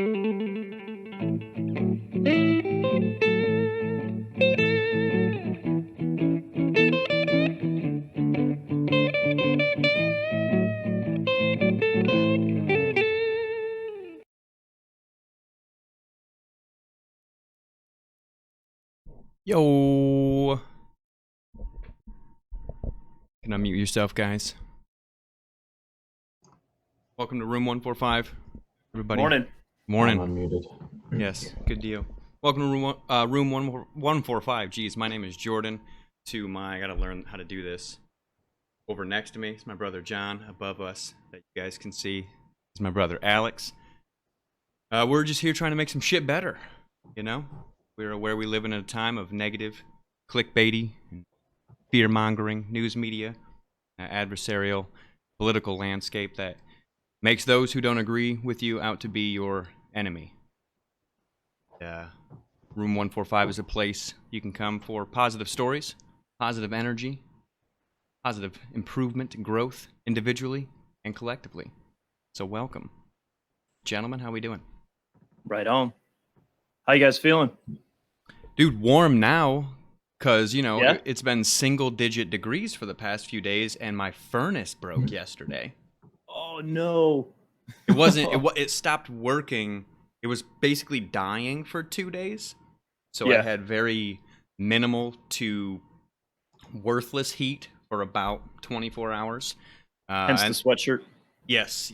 Yo! Can unmute yourself, guys. Welcome to room 145, everybody. Morning. Morning. I'm unmuted. Yes, good deal. Welcome to room 145. Geez, my name is Jordan. I gotta learn how to do this. Over next to me is my brother John. Above us, that you guys can see, is my brother Alex. We're just here trying to make some shit better, you know? We're aware we live in a time of negative, clickbaity, fear-mongering news media, adversarial political landscape that makes those who don't agree with you out to be your enemy. Room 145 is a place you can come for positive stories, positive energy, positive improvement and growth individually and collectively. So welcome. Gentlemen, how we doing? Right on. How you guys feeling? Dude, warm now, because, you know, Yeah? it's been single-digit degrees for the past few days, and my furnace broke yesterday. Oh, no. It wasn't, it stopped working. It was basically dying for 2 days. So Yeah. I had very minimal to worthless heat for about 24 hours. Hence the sweatshirt. Yes.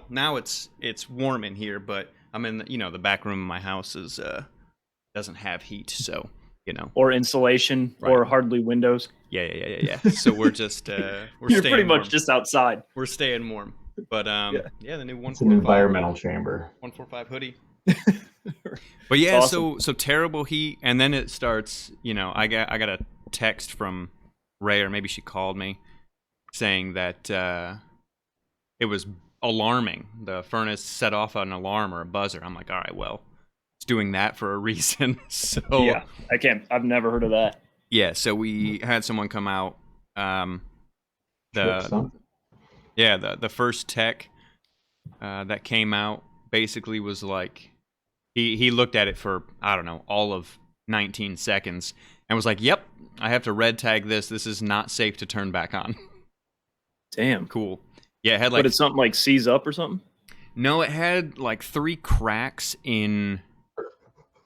Now it's warm in here, but I'm in the back room of my house is doesn't have heat, so Or insulation, Right. or hardly windows. Yeah. So we're just we're You're staying pretty warm. much just outside. We're staying warm. But the new It's an 145 environmental chamber. 145 hoodie. But yeah, awesome. so terrible heat, and then it starts. I got a text from Ray, or maybe she called me, saying that it was alarming. The furnace set off an alarm or a buzzer. I'm like, all right, well, it's doing that for a reason. So Yeah, I've never heard of that. yeah, so we had someone come out. Trip something. The first tech that came out basically was like, he looked at it for, I don't know, all of 19 seconds and was like, yep, I have to red tag this. This is not safe to turn back on. Damn. Cool. Yeah, it had like... But it's something like seize up or something? No, it had like 3 cracks in...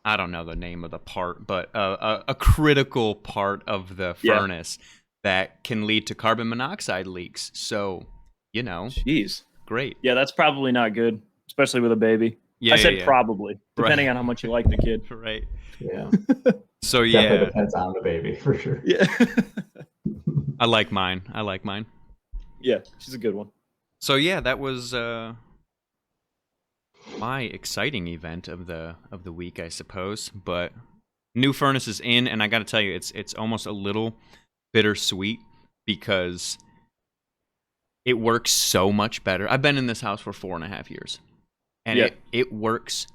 I don't know the name of the part, but a critical part of the furnace that can lead to carbon monoxide leaks. So, Jeez. Great. Yeah, that's probably not good, especially with a baby. I said probably, depending on how much you like the kid. Right. Yeah. So Definitely depends on the baby, for sure. Yeah. I like mine. Yeah, she's a good one. So yeah, that was my exciting event of the week, I suppose. But new furnace is in, and I got to tell you, it's almost a little bittersweet because it works so much better. I've been in this house for 4.5 years, and it works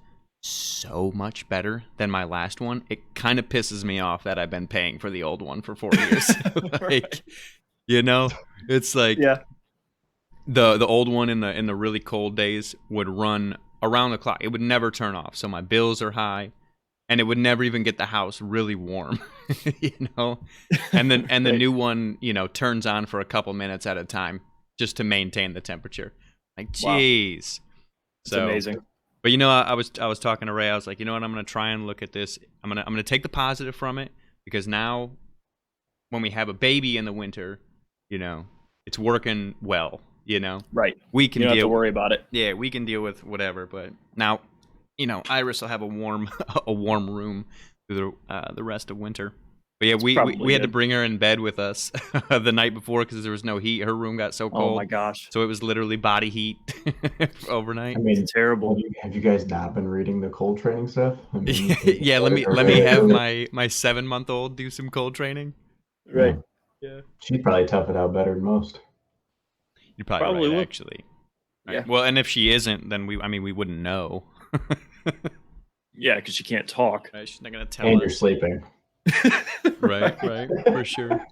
so much better than my last one. It kind of pisses me off that I've been paying for the old one for 4 years. It's like the old one in the really cold days would run around the clock. It would never turn off. So my bills are high, and it would never even get the house really warm, And then the new one, turns on for a couple minutes at a time just to maintain the temperature. Like, jeez. It's amazing. But I was talking to Ray. I was like, you know what? I'm gonna try and look at this. I'm gonna take the positive from it, because now when we have a baby in the winter, it's working well. Right. We can you don't deal. have to worry about it. Yeah, we can deal with whatever. But now, Iris will have a warm room through the rest of winter. But yeah, we had to bring her in bed with us the night before because there was no heat. Her room got so cold. Oh my gosh! So it was literally body heat overnight. I mean, it's terrible. Have you guys not been reading the cold training stuff? I mean, yeah, let me have my 7-month-old do some cold training. Right. Yeah. She'd probably tough it out better than most. You're probably right, would. actually. Yeah. Right. Well, and if she isn't, then we wouldn't know. Yeah, because she can't talk. Right, she's not gonna tell and us. You're sleeping. right, for sure.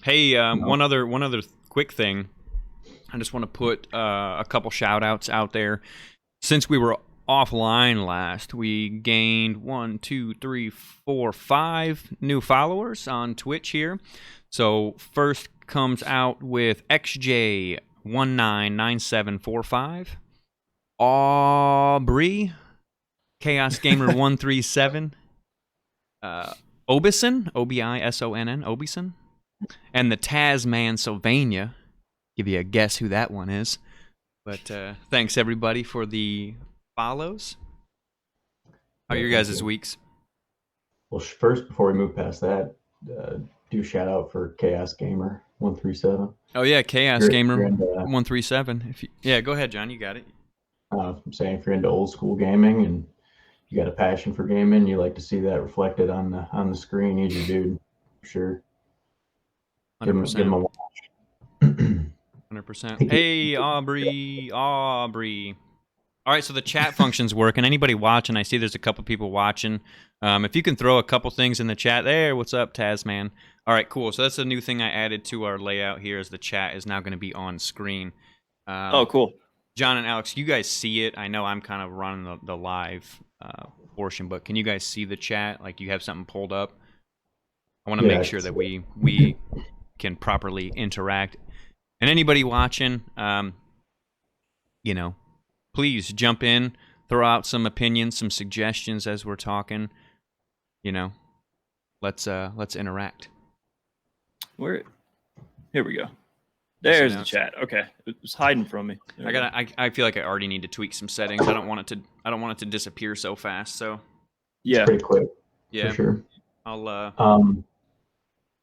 Hey, one other quick thing. I just want to put a couple shout outs out there. Since we were offline last, we gained 5 new followers on Twitch here. So first comes out with XJ199745, Aubrey, Chaos Gamer 137, Obison, Obisonn, Obison, and the Tasman Sylvania. Give you a guess who that one is. But thanks everybody for the follows. How are your guys' weeks? Well, first, before we move past that, do shout out for Chaos Gamer 137. Oh yeah, Chaos Gamer 137. Yeah, go ahead, John. You got it. I'm saying if you're into old school gaming and you got a passion for gaming, you like to see that reflected on the screen. He's your dude, for sure. 100%. Give him a watch. 100%. Hey, Aubrey. All right, so the chat function's working. Anybody watching? I see there's a couple people watching. If you can throw a couple things in the chat there. What's up, Tasman? All right, cool. So that's a new thing I added to our layout here, is the chat is now going to be on screen. Oh, cool. John and Alex, you guys see it? I know I'm kind of running the live portion, but can you guys see the chat? Like, you have something pulled up? I want to make sure that we can properly interact. And anybody watching, please jump in, throw out some opinions, some suggestions as we're talking. Let's interact. Here we go. There's the chat. Okay, it was hiding from me. I feel like I already need to tweak some settings. I don't want it to disappear so fast. So yeah, it's pretty quick. Yeah, for sure. I'll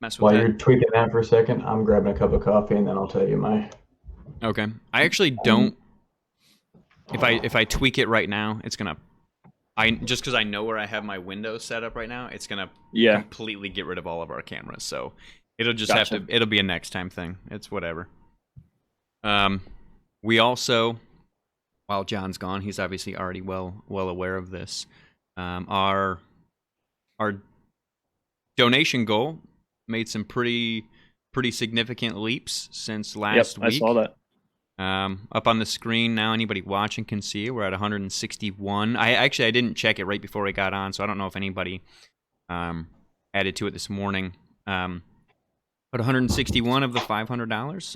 mess with while that. You're tweaking that for a second, I'm grabbing a cup of coffee and then I'll tell you my. Okay, I actually don't. If I tweak it right now, it's gonna. Just because I know where I have my windows set up right now, it's gonna completely get rid of all of our cameras. So it'll just have to. It'll be a next time thing. It's whatever. We also, while John's gone, he's obviously already well aware of this. Our donation goal made some pretty significant leaps since last week. I saw that. Up on the screen now, anybody watching can see we're at 161. I didn't check it right before I got on, so I don't know if anybody added to it this morning. But 161 of the $500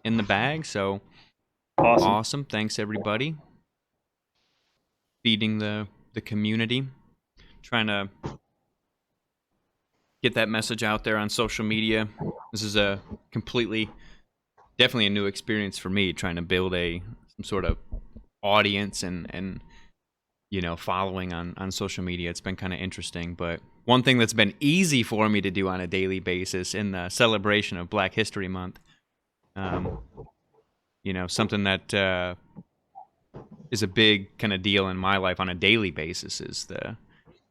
in the bag, so awesome. Thanks everybody. Feeding the community, trying to get that message out there on social media. This is definitely a new experience for me, trying to build some sort of audience and following on social media. It's been kind of interesting, but one thing that's been easy for me to do on a daily basis in the celebration of Black History Month, something that is a big kind of deal in my life on a daily basis, is the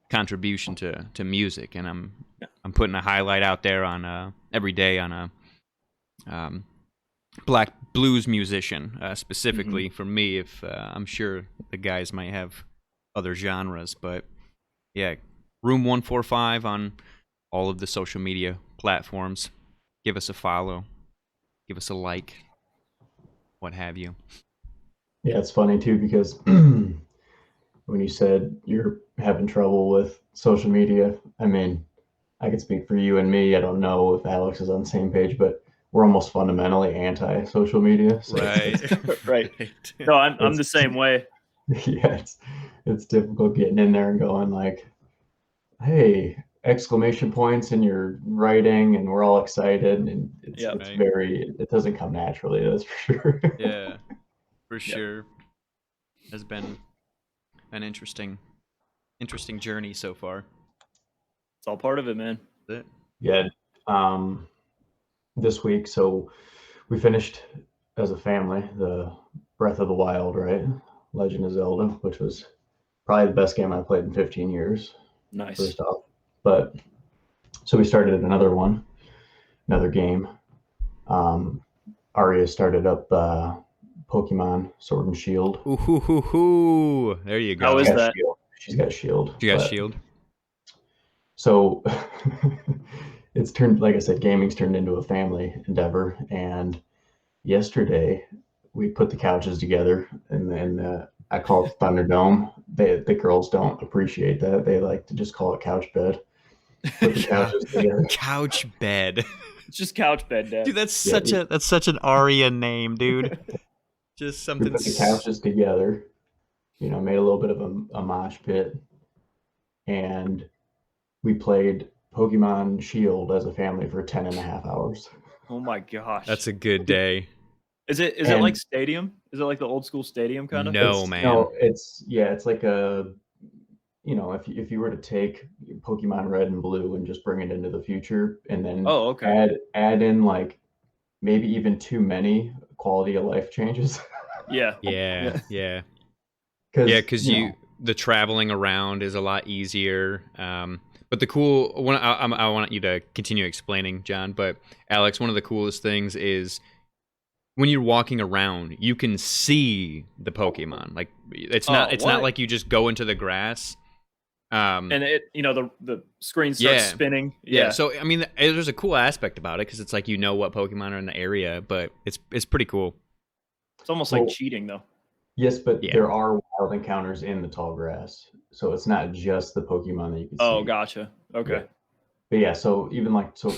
contribution to music, and I'm putting a highlight out there on every day on a Black blues musician, specifically for me. If I'm sure the guys might have other genres, but yeah, Room 145 on all of the social media platforms. Give us a follow, give us a like, what have you. Yeah, it's funny too, because when you said you're having trouble with social media, I mean, I could speak for you and me. I don't know if Alex is on the same page, but we're almost fundamentally anti-social media. So right. Right. No, I'm the same way. Yeah, it's difficult getting in there and going like, hey, exclamation points in your writing, and we're all excited, and it doesn't come naturally, that's for sure. Yeah, for sure. Has been an interesting journey so far. It's all part of it, man. That's it. Yeah. This week, so we finished as a family the Breath of the Wild, right? Legend of Zelda, which was probably the best game I played in 15 years. Nice. First off. But so we started another game. Arya started up Pokemon Sword and Shield. Ooh, there you go. How is that? She's got Shield. She got Shield. So it's turned, like I said, gaming's turned into a family endeavor, and yesterday we put the couches together, and then I call it Thunderdome. The girls don't appreciate that. They like to just call it couch bed. Put the couches together. Couch bed. It's just couch bed, Dad. Dude, that's such an Aria name, dude. Just We something. put the couches together. Made a little bit of a mosh pit, and we played Pokemon Shield as a family for 10.5 hours. Oh my gosh. That's a good day. Is it like Stadium? Is it like the old school Stadium kind of? No, man. No, it's like a, if you were to take Pokemon Red and Blue and just bring it into the future, and then add in like maybe even too many quality of life changes. Yeah. Because the traveling around is a lot easier. But the cool one, I want you to continue explaining, John. But Alex, one of the coolest things is when you're walking around, you can see the Pokemon. Like it's not like you just go into the grass. And it, the screen starts spinning. Yeah. So I mean, there's a cool aspect about it because it's like what Pokemon are in the area, but it's pretty cool. It's almost like cheating, though. Yes, but there are wild encounters in the tall grass, so it's not just the Pokemon that you can see. Oh, gotcha. Okay. But so even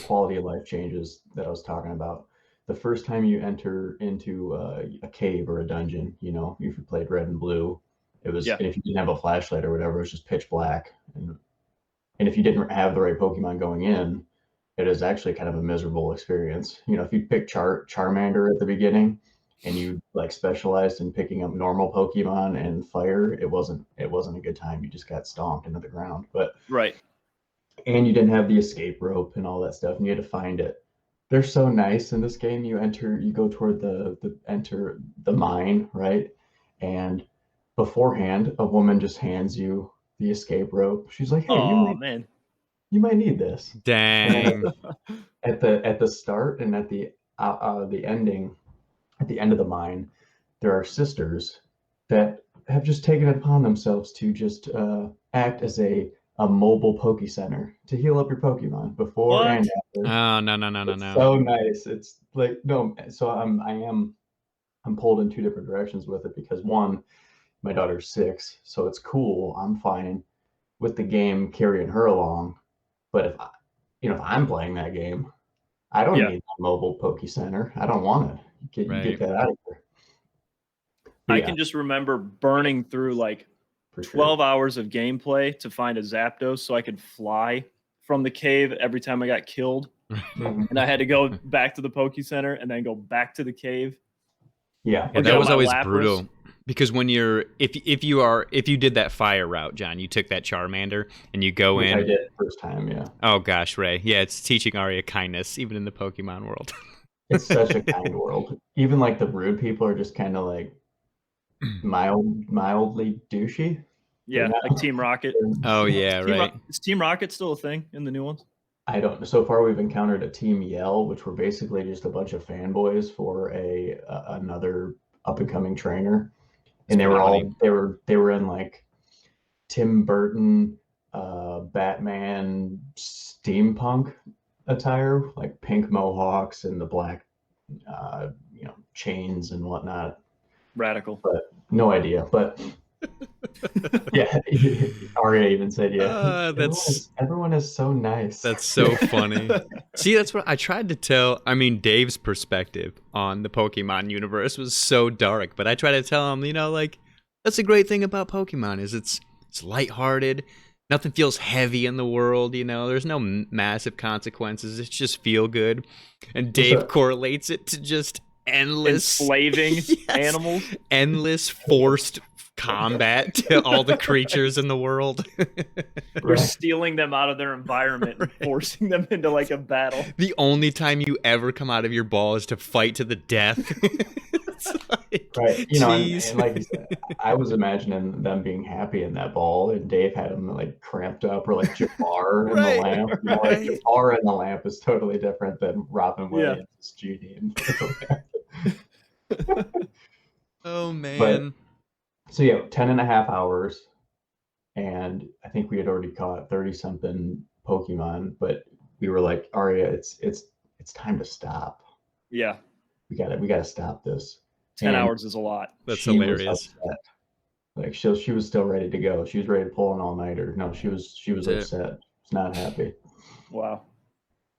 quality of life changes that I was talking about. The first time you enter into a cave or a dungeon, if you played Red and Blue, it was, and if you didn't have a flashlight or whatever, it was just pitch black. And if you didn't have the right Pokemon going in, it is actually kind of a miserable experience. If you pick Charmander at the beginning, and you specialized in picking up normal Pokemon and fire, it wasn't a good time. You just got stomped into the ground. But and you didn't have the escape rope and all that stuff, and you had to find it. They're so nice in this game. You go toward enter the mine, right? And beforehand, a woman just hands you the escape rope. She's like, "Hey, you might need this." Dang. At the start and at the ending. At the end of the mine, there are sisters that have just taken it upon themselves to just act as a mobile Poke Center to heal up your Pokemon before and after. Oh, no. So nice. It's like, no. So I'm pulled in two different directions with it because one, my daughter's 6, so it's cool. I'm fine with the game carrying her along, but if I'm playing that game, I don't need a mobile Poke Center. I don't want it. You get that out of here. I can just remember burning through 12 hours of gameplay to find a Zapdos so I could fly from the cave every time I got killed. And I had to go back to the Poke Center and then go back to the cave. Yeah, that was always brutal. Because when if you did that fire route, John, you took that Charmander and you go in. I did first time, yeah. Oh gosh, Ray. Yeah, it's teaching Arya kindness, even in the Pokemon world. It's such a kind world. Even the rude people are just kind of mildly douchey. Yeah, like Team Rocket. Oh yeah, right. Is Team Rocket still a thing in the new ones? I don't. So far, we've encountered a Team Yell, which were basically just a bunch of fanboys for another up and coming trainer, and they were in Tim Burton, Batman, steampunk attire, like pink mohawks and the black, chains and whatnot. Radical. But no idea. But yeah, Arya even said, everyone is so nice. That's so funny. See, that's what I tried to tell. I mean, Dave's perspective on the Pokemon universe was so dark, but I tried to tell him, that's a great thing about Pokemon is it's lighthearted. Nothing feels heavy in the world, There's no massive consequences. It's just feel good. And Dave correlates it to just endless enslaving animals, endless forced combat to all the creatures in the world. We're stealing them out of their environment and forcing them into a battle. The only time you ever come out of your ball is to fight to the death. Right. And like you said, I was imagining them being happy in that ball, and Dave had them cramped up, or Jafar in the lamp. Jafar in the lamp is totally different than Robin Williams, Judy. Oh man. So 10.5 hours, and I think we had already caught 30 something Pokemon, but we were like, Arya, it's time to stop. Yeah. we gotta stop this. 10 hours is a lot. That's she hilarious. Was upset. Like she was still ready to go. She was ready to pull an all-nighter. No, she was upset. She was not happy. Wow.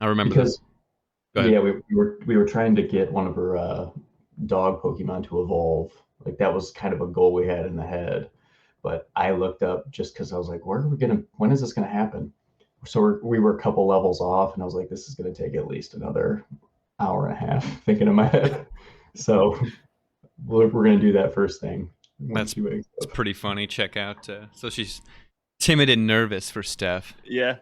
I remember because Go ahead. yeah, we were trying to get one of her dog Pokemon to evolve. Like that was kind of a goal we had in the head. But I looked up just because I was like, when is this gonna happen? So we were a couple levels off, and I was like, this is gonna take at least another hour and a half thinking in my head. So we're gonna do that first thing. That's pretty funny. Check out. So she's timid and nervous for Steph. Yeah.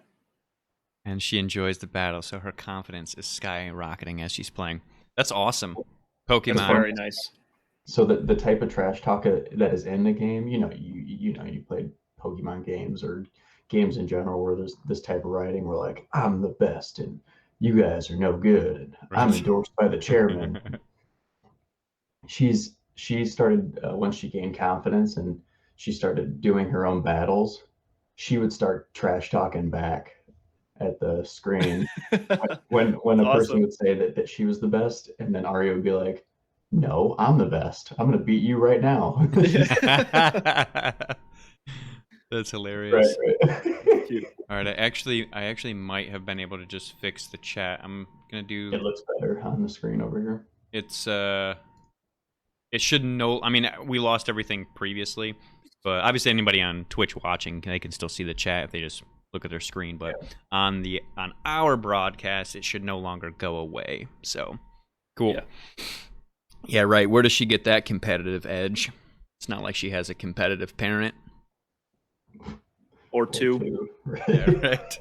And she enjoys the battle, so her confidence is skyrocketing as she's playing. That's awesome. Pokemon. That's very nice. So the type of trash talk that is in the game, you played Pokemon games or games in general where there's this type of writing where like, I'm the best and you guys are no good and I'm endorsed by the chairman. She started when she gained confidence and she started doing her own battles, she would start trash talking back at the screen when a person would say that she was the best, and then Arya would be like, no, I'm the best. I'm gonna beat you right now. That's hilarious. Right. All right, I actually might have been able to just fix the chat. I'm gonna do. It looks better on the screen over here. It's it should know. I mean, we lost everything previously, but obviously anybody on Twitch watching, they can still see the chat if they just look at their screen. But on our broadcast, it should no longer go away. So cool. Yeah, right. Where does she get that competitive edge? It's not like she has a competitive parent. Or two. Yeah, right.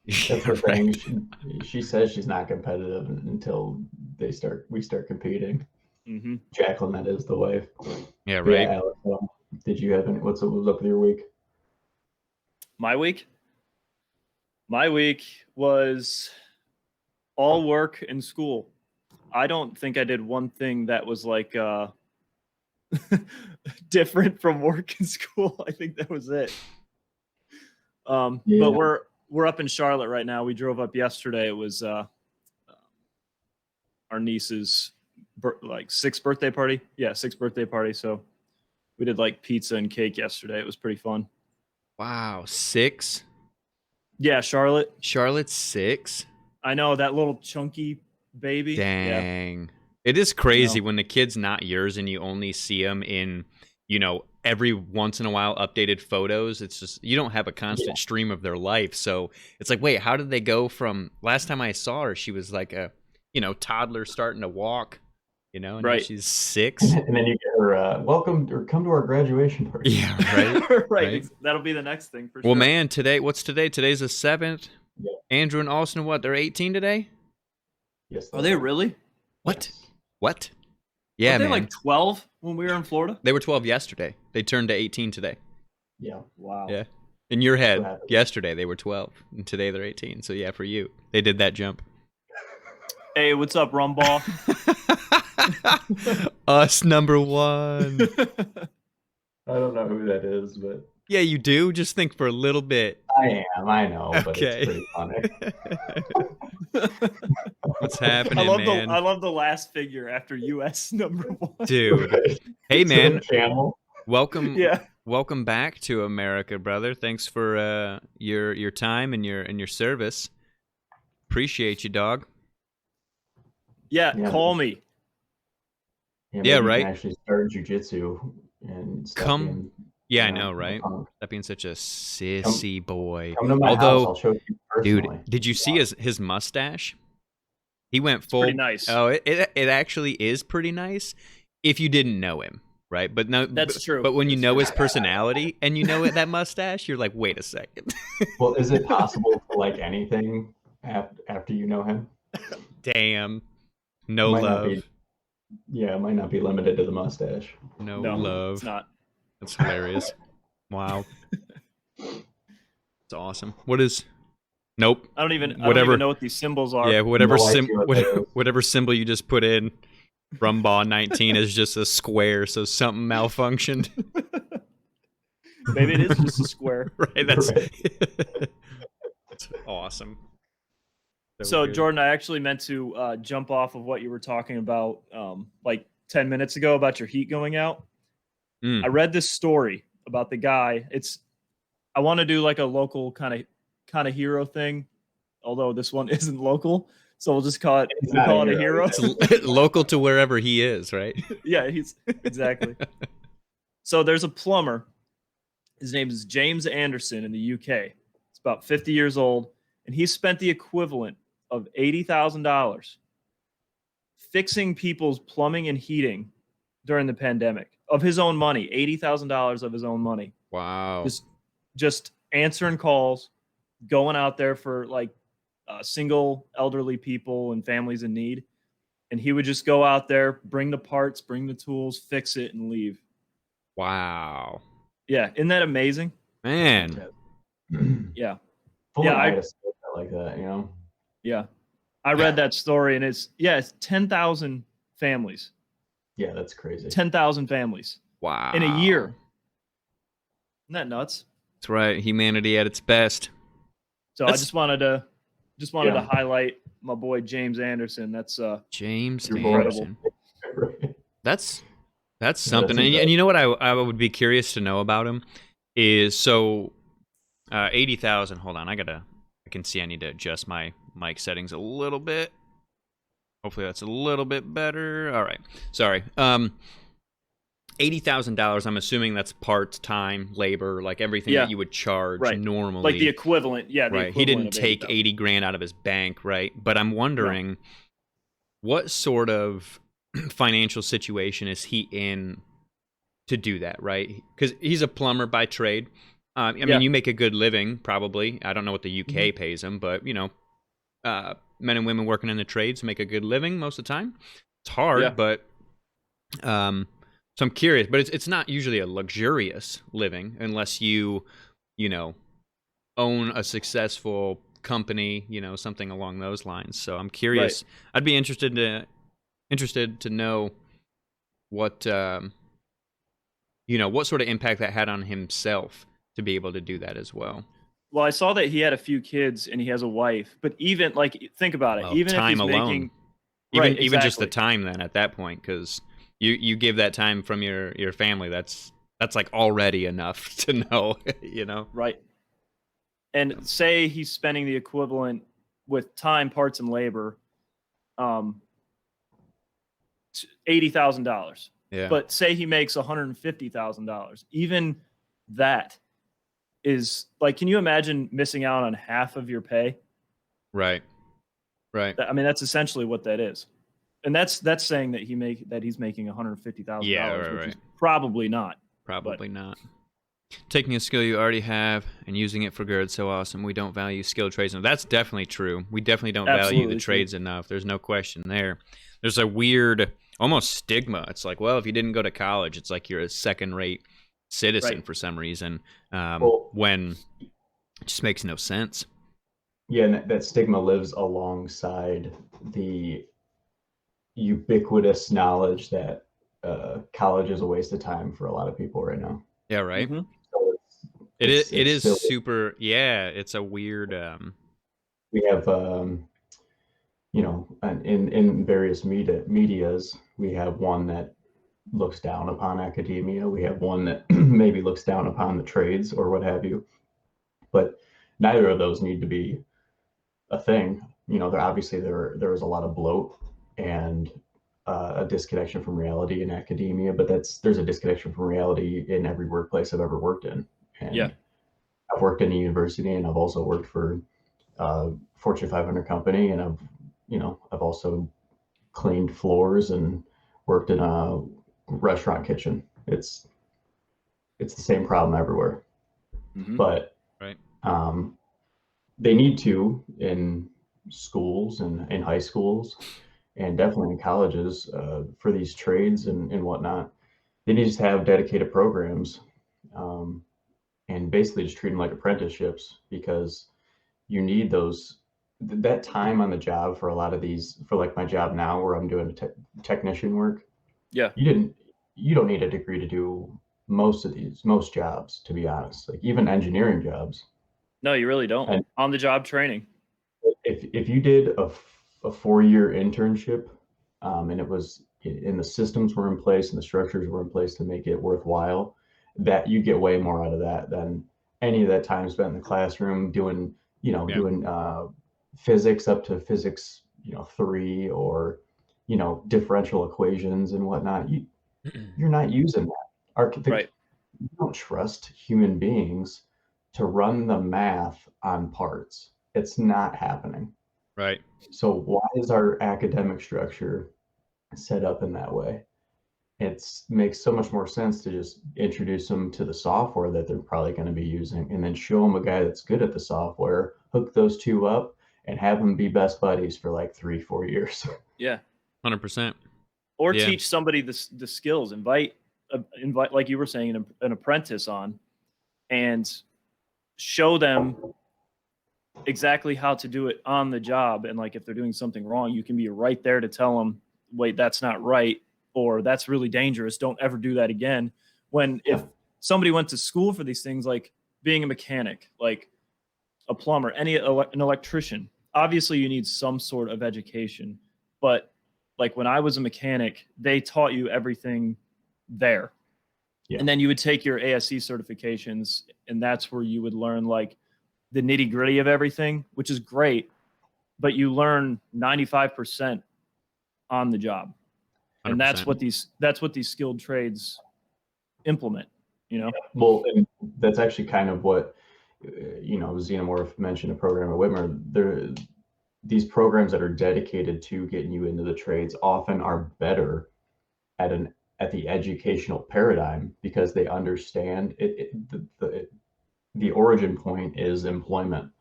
That's the thing. She says she's not competitive until we start competing. Mm-hmm. Jacqueline, that is the way. Yeah, right. Yeah, Alex, did you have any? What's up with your week? My week? My week was all work and school. I don't think I did one thing that was like different from work and school. I think that was it. But we're up in Charlotte right now. We drove up yesterday. It was our niece's sixth birthday party. Yeah, sixth birthday party. So we did like pizza and cake yesterday. It was pretty fun. Wow, 6? Yeah, Charlotte. Charlotte's 6? I know, that little chunky baby. Dang. Yeah. It is crazy when the kid's not yours and you only see them in, every once in a while updated photos. It's just, you don't have a constant stream of their life. So it's like, wait, how did they go from last time I saw her, she was like a, toddler starting to walk, and now she's 6. And then you get her, welcome or come to our graduation party. Yeah, right. Right. That'll be the next thing for sure. Well, man, what's today? Today's the 7th. Yeah. Andrew and Austin, they're 18 today? Yes. Are they really? What? Yes. What? Yeah, Weren't they man. like 12 when we were in Florida? They were 12 yesterday. They turned to 18 today. Yeah. Wow. Yeah. In your head, yesterday they were 12, and today they're 18. So yeah, for you, they did that jump. Hey, what's up, Rumball? Us number 1. I don't know who that is, but yeah, you do. Just think for a little bit. I know, but it's pretty funny. What's happening, man? I love the last figure after US number 1. Dude. Hey, man. Channel. Welcome. Yeah. Welcome back to America, brother. Thanks for your time and your service. Appreciate you, dog. Yeah, call me. Yeah, right. You can actually start jiu-jitsu and Yeah, I know, right? That being such a sissy boy. Come to my house, I'll show you personally. Dude, did you see his mustache? He went full. Pretty nice. Oh, it actually is pretty nice if you didn't know him, right? But no, that's true. But when you know his personality and you know that mustache, you're like, wait a second. Well, is it possible to like anything after you know him? Damn. No love. It might not be limited to the mustache. No love. It's not. That's hilarious. Wow. It's awesome. What is? Nope. I don't even know what these symbols are. Yeah, whatever symbol you just put in, Rumbaugh 19 is just a square, so something malfunctioned. Maybe it is just a square. Right. That's awesome. So good. Jordan, I actually meant to jump off of what you were talking about like 10 minutes ago about your heat going out. I read this story about the guy. I want to do like a local kind of hero thing, although this one isn't local. So we'll just call it a hero. It's local to wherever he is, right? Yeah, he's exactly. So there's a plumber. His name is James Anderson in the UK. He's about 50 years old, and he spent the equivalent of $80,000 fixing people's plumbing and heating during the pandemic of his own money. $80,000 of his own money. Wow. Just answering calls, going out there for like single elderly people and families in need. And he would just go out there, bring the parts, bring the tools, fix it, and leave. Wow. Yeah, isn't that amazing? Man. Yeah. I like that, you know? Yeah. I read that story, and it's 10,000 families. Yeah, that's crazy. 10,000 families. Wow. In a year. Isn't that nuts? That's right. Humanity at its best. So I just wanted to highlight my boy James Anderson. That's James incredible. Anderson. That's something. And you know what I would be curious to know about him is 80,000. Hold on, I can see I need to adjust my mic settings a little bit. Hopefully that's a little bit better. All right. Sorry. $80,000. I'm assuming that's parts, time, labor, like everything that you would charge normally. Like the equivalent. Yeah. Right. He didn't take 80 grand out of his bank, right? But I'm wondering what sort of financial situation is he in to do that, right? Because he's a plumber by trade. I mean, you make a good living, probably. I don't know what the UK pays him, but men and women working in the trades make a good living most of the time. It's hard, but so I'm curious. But it's not usually a luxurious living unless you own a successful company, something along those lines. So I'm curious. Right. I'd be interested to know what what sort of impact that had on himself to be able to do that as well. Well, I saw that he had a few kids and he has a wife, but even think about it, even time if he's alone, even just the time then at that point, because you give that time from your family, that's like already enough to know, Right. And say he's spending the equivalent with time, parts, and labor, $80,000. Yeah. But say he makes $150,000. Even that is like, can you imagine missing out on half of your pay? Right. I mean, that's essentially what that is. And that's saying that he's making $150,000. Yeah, which is probably not. Not. Taking a skill you already have and using it for good, so awesome. We don't value skilled trades enough. That's definitely true. We definitely don't value the trades enough. There's no question there. There's a weird, almost stigma. It's like, well, if you didn't go to college, it's like you're a second-rate citizen for some reason, when it just makes no sense. Yeah, and that stigma lives alongside the ubiquitous knowledge that college is a waste of time for a lot of people right now. Yeah, right. Mm-hmm. So it is super. Yeah, it's a weird. We have, in various medias, we have one that looks down upon academia. We have one that maybe looks down upon the trades or what have you. But neither of those need to be a thing. There is a lot of bloat and a disconnection from reality in academia, but there's a disconnection from reality in every workplace I've ever worked in. And I've worked in a university, and I've also worked for a Fortune 500 company, and I've also cleaned floors and worked in a restaurant kitchen. It's the same problem everywhere. But they need to, in schools and in high schools, and definitely in colleges, for these trades and whatnot, they need to have dedicated programs, and basically just treat them like apprenticeships, because you need that time on the job for a lot of these. For like my job now, where I'm doing technician work, you don't need a degree to do most jobs, to be honest. Like even engineering jobs. No, you really don't. On the job training. if you did a 4-year internship, and it was and the systems were in place and the structures were in place to make it worthwhile, that you get way more out of that than any of that time spent in the classroom doing doing physics up to physics 3, or differential equations and whatnot. You're not using that. Right. You don't trust human beings to run the math on parts. It's not happening. Right. So why is our academic structure set up in that way? It makes so much more sense to just introduce them to the software that they're probably going to be using, and then show them a guy that's good at the software, hook those two up, and have them be best buddies for like 3-4 years. Yeah. 100%. Or Yeah. teach somebody the skills. Invite, like you were saying, an apprentice on, and show them exactly how to do it on the job. And like if they're doing something wrong, you can be right there to tell them, wait, that's not right, or that's really dangerous. Don't ever do that again. When if somebody went to school for these things, like being a mechanic, like a plumber, an electrician, obviously you need some sort of education. But like when I was a mechanic, they taught you everything there. Yeah. And then you would take your ASE certifications, and that's where you would learn like the nitty gritty of everything, which is great, but you learn 95% on the job. 100%. And that's what these skilled trades implement, Well, and that's actually kind of what, Xenomorph mentioned a program at Whitmer. These programs that are dedicated to getting you into the trades often are better at the educational paradigm, because they understand the origin point is employment.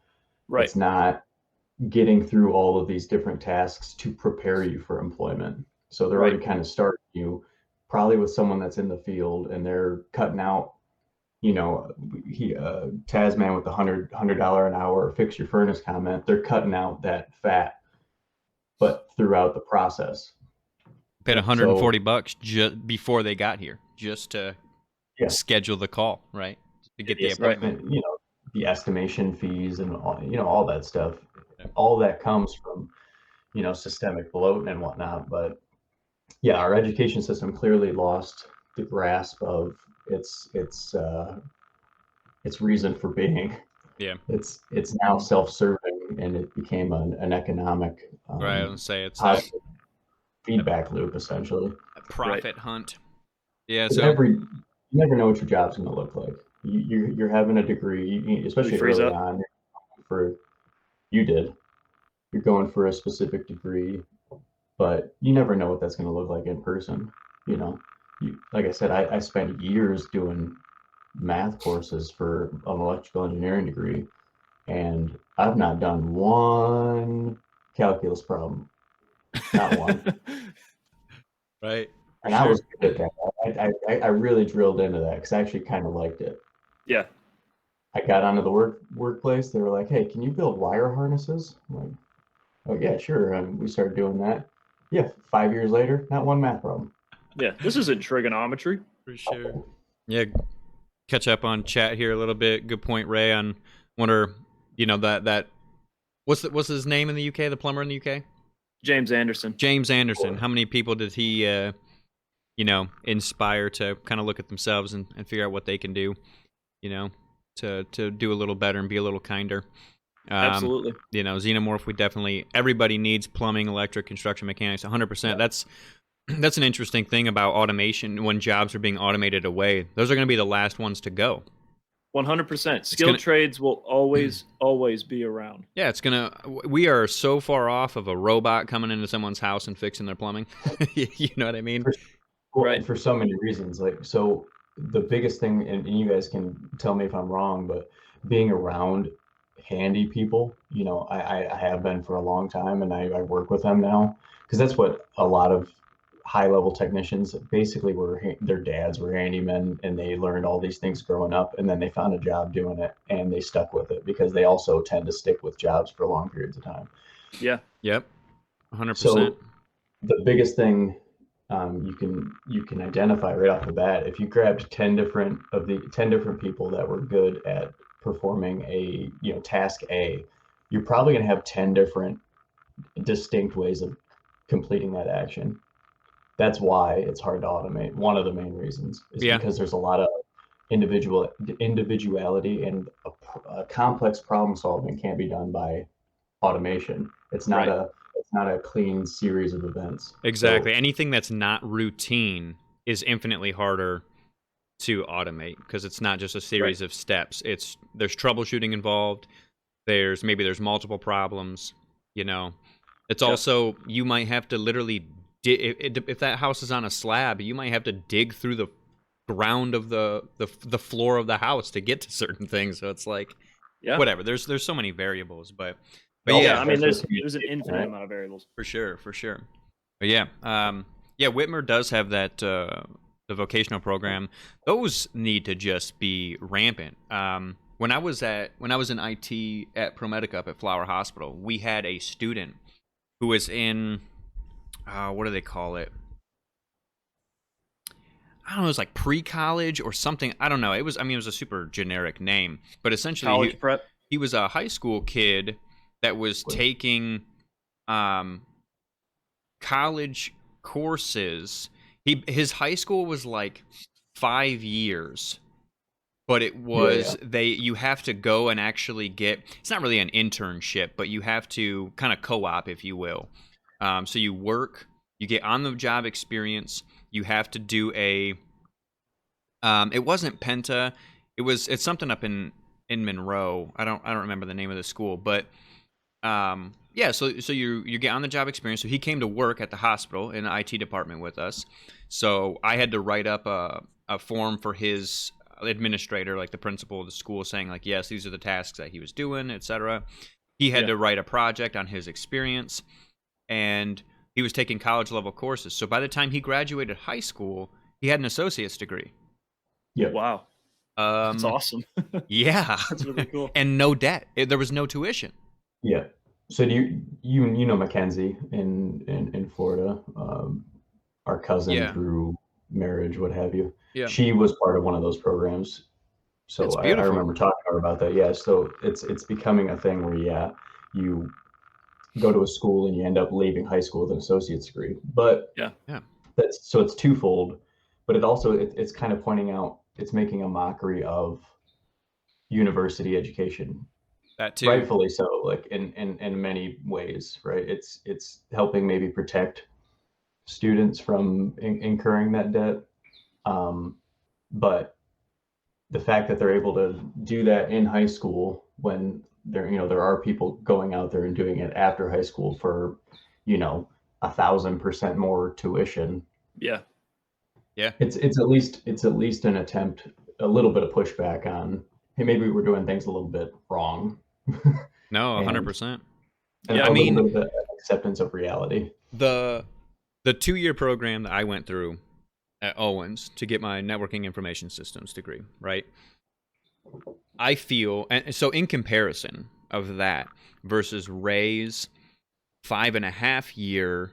Right. It's not getting through all of these different tasks to prepare you for employment. So they're already kind of starting you probably with someone that's in the field, and they're cutting out, Tasman with the $100 an hour fix your furnace comment. They're cutting out that fat, but throughout the process. Paid $140 just before they got here, just to schedule the call, right? To get the appointment. The estimation fees and all that stuff. All that comes from, systemic bloat and whatnot. But yeah, our education system clearly lost the grasp of its reason for being. Yeah. It's now self-serving, and it became an economic right. I would say it's feedback loop, essentially. A profit hunt. Yeah. So you never know what your job's going to look like. You're having a degree, especially early on. You're going for a specific degree, but you never know what that's going to look like in person. Like I said, I spent years doing math courses for an electrical engineering degree, and I've not done one calculus problem. Not one. Right. And I was good at that. I really drilled into that because I actually kind of liked it. Yeah. I got onto the workplace. They were like, "Hey, can you build wire harnesses?" I'm like, "Oh yeah, sure." And we started doing that. Yeah, 5 years later, not one math problem. Yeah, this isn't trigonometry. For sure. Yeah, catch up on chat here a little bit. Good point, Ray. On wonder, that what's his name in the UK? The plumber in the UK? James Anderson. James Anderson. How many people did he, inspire to kind of look at themselves and figure out what they can do, to do a little better and be a little kinder. Absolutely. Xenomorph, everybody needs plumbing, electric, construction, mechanics, 100%. That's an interesting thing about automation. When jobs are being automated away, those are going to be the last ones to go. 100%. Skilled trades will always be around. Yeah, we are so far off of a robot coming into someone's house and fixing their plumbing. You know what I mean? For so many reasons. So the biggest thing, and you guys can tell me if I'm wrong, but being around handy people, I have been for a long time, and I work with them now, because that's what a lot of high-level technicians basically were. Their dads were handymen, and they learned all these things growing up, and then they found a job doing it, and they stuck with it, because they also tend to stick with jobs for long periods of time. Yeah. Yep. 100%. So the biggest thing you can identify right off the bat, if you grabbed 10 different people that were good at performing a task A, you're probably going to have 10 different distinct ways of completing that action. That's why it's hard to automate. One of the main reasons is because there's a lot of individuality, and a complex problem solving can't be done by automation. It's not a clean series of events. Exactly. So, anything that's not routine is infinitely harder to automate because it's not just a series of steps. There's troubleshooting involved. There's multiple problems. It's also, you might have to literally if that house is on a slab, you might have to dig through the ground of the floor of the house to get to certain things. So it's like, whatever. There's so many variables, but yeah, I mean, there's an infinite amount of variables. For sure. But yeah, Whitmer does have that the vocational program. Those need to just be rampant. When I was in IT at ProMedica up at Flower Hospital, we had a student who was in what do they call it? I don't know, it was like pre-college or something. I don't know. It was a super generic name, but essentially college prep. He was a high school kid that was taking college courses. His high school was like 5 years, but it was you have to go and actually get, it's not really an internship, but you have to kind of co-op, if you will. So you work, you get on the job experience. You have to do a it wasn't Penta, it's something up in Monroe. I don't remember the name of the school, but so you get on the job experience. So he came to work at the hospital in the IT department with us. So I had to write up a form for his administrator, like the principal of the school, saying like, yes, these are the tasks that he was doing, etc. He had to write a project on his experience, and he was taking college level courses. So by the time he graduated high school, he had an associate's degree. Yeah. Wow. That's awesome. Yeah. That's really cool. And no debt. There was no tuition. Yeah. So do you know Mackenzie in Florida, our cousin through marriage, what have you. Yeah. She was part of one of those programs. So I remember talking to her about that. Yeah. So it's becoming a thing where, you go to a school and you end up leaving high school with an associate's degree. But so it's twofold, but it's kind of pointing out, it's making a mockery of university education. That too. Rightfully so, like in many ways, right? It's helping maybe protect students from incurring that debt. But the fact that they're able to do that in high school, when there are people going out there and doing it after high school for 1,000% more tuition. Yeah. It's at least an attempt, a little bit of pushback on, hey, maybe we're doing things a little bit wrong. No, 100%. Yeah, I mean, a little bit of acceptance of reality. The 2-year program that I went through at Owens to get my networking information systems degree, right? I feel, and so in comparison of that versus Ray's 5.5-year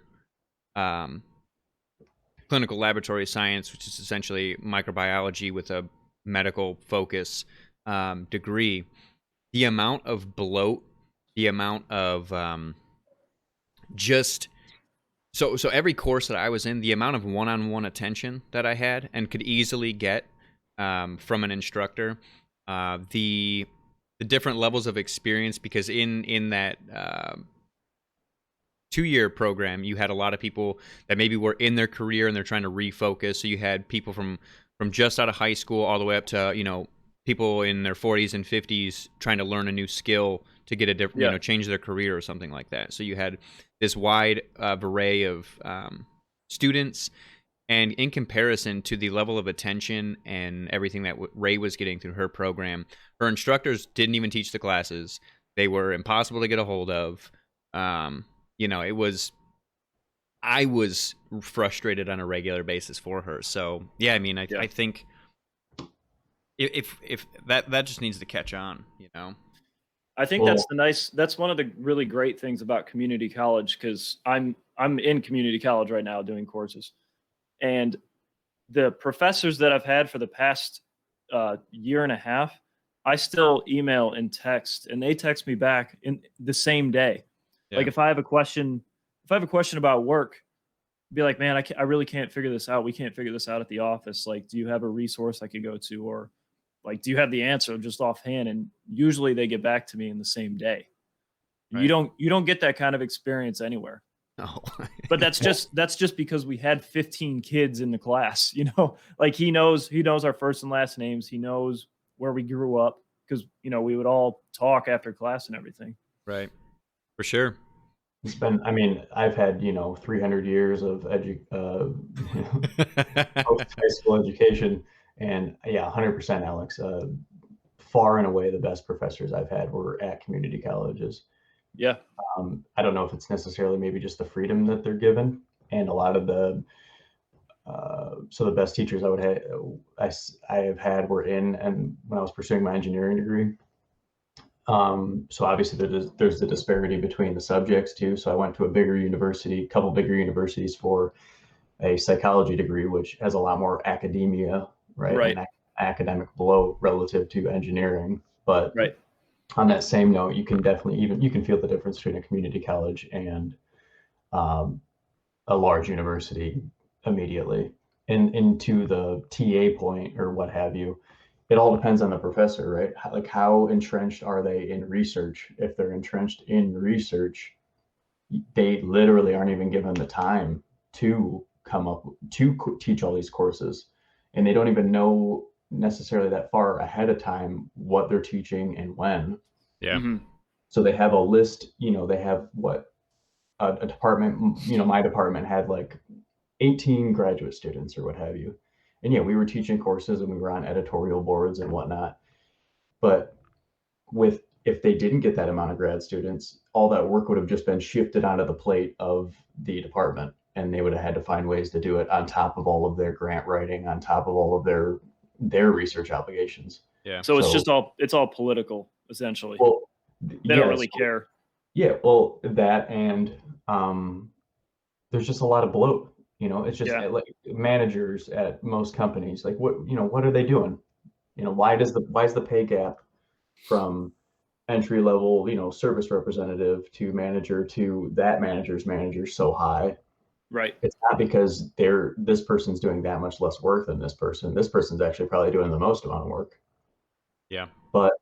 clinical laboratory science, which is essentially microbiology with a medical focus degree, the amount of bloat, the amount of so every course that I was in, the amount of one-on-one attention that I had and could easily get from an instructor, the different levels of experience, because in that 2-year program, you had a lot of people that maybe were in their career and they're trying to refocus. So you had people from just out of high school all the way up to people in their 40s and 50s trying to learn a new skill to get a different, change their career or something like that. So you had this wide array of students, and in comparison to the level of attention and everything that Ray was getting through her program, her instructors didn't even teach the classes. They were impossible to get a hold of. I was frustrated on a regular basis for her. So yeah, I mean, I think if that just needs to catch on, I think that's one of the really great things about community college, because I'm in community college right now doing courses, and the professors that I've had for the past year and a half I still email and text, and they text me back in the same day. Yeah. Like if I have a question about work, be like, man, I really can't figure this out. We can't figure this out at the office. Like, do you have a resource I could go to? Or like, do you have the answer just offhand? And usually they get back to me in the same day. Right. You don't get that kind of experience anywhere. No. But that's just because we had 15 kids in the class, you know. Like he knows our first and last names. He knows where we grew up because, you know, we would all talk after class and everything. Right. For sure. It's been, I mean, I've had, 300 years of post-high school education, and yeah, 100%, Alex. Far and away the best professors I've had were at community colleges. Yeah. I don't know if it's necessarily maybe just the freedom that they're given, and a lot of the so the best teachers I have had were in, and when I was pursuing my engineering degree. So obviously there's the disparity between the subjects too. So I went to a couple bigger universities for a psychology degree, which has a lot more academia, right? Right. And academic blow relative to engineering. But Right. on that same note, you can feel the difference between a community college and a large university immediately. And into the TA point or what have you, it all depends on the professor, right? Like how entrenched are they in research? If they're entrenched in research, they literally aren't even given the time to come up to teach all these courses, and they don't even know necessarily that far ahead of time what they're teaching and when. Yeah. Mm-hmm. So they have a list, they have what a department, my department had like 18 graduate students or what have you. And yeah, we were teaching courses and we were on editorial boards and whatnot. But if they didn't get that amount of grad students, all that work would have just been shifted onto the plate of the department, and they would have had to find ways to do it on top of all of their grant writing, on top of all of their research obligations. Yeah. So it's all political essentially. Well, they don't really care. Yeah, well, that and there's just a lot of bloat. It's just like managers at most companies. Like what are they doing? Why is the pay gap from entry level, service representative to manager to that manager's manager so high? Right. It's not because this person's doing that much less work than this person. This person's actually probably doing the most amount of work. Yeah. But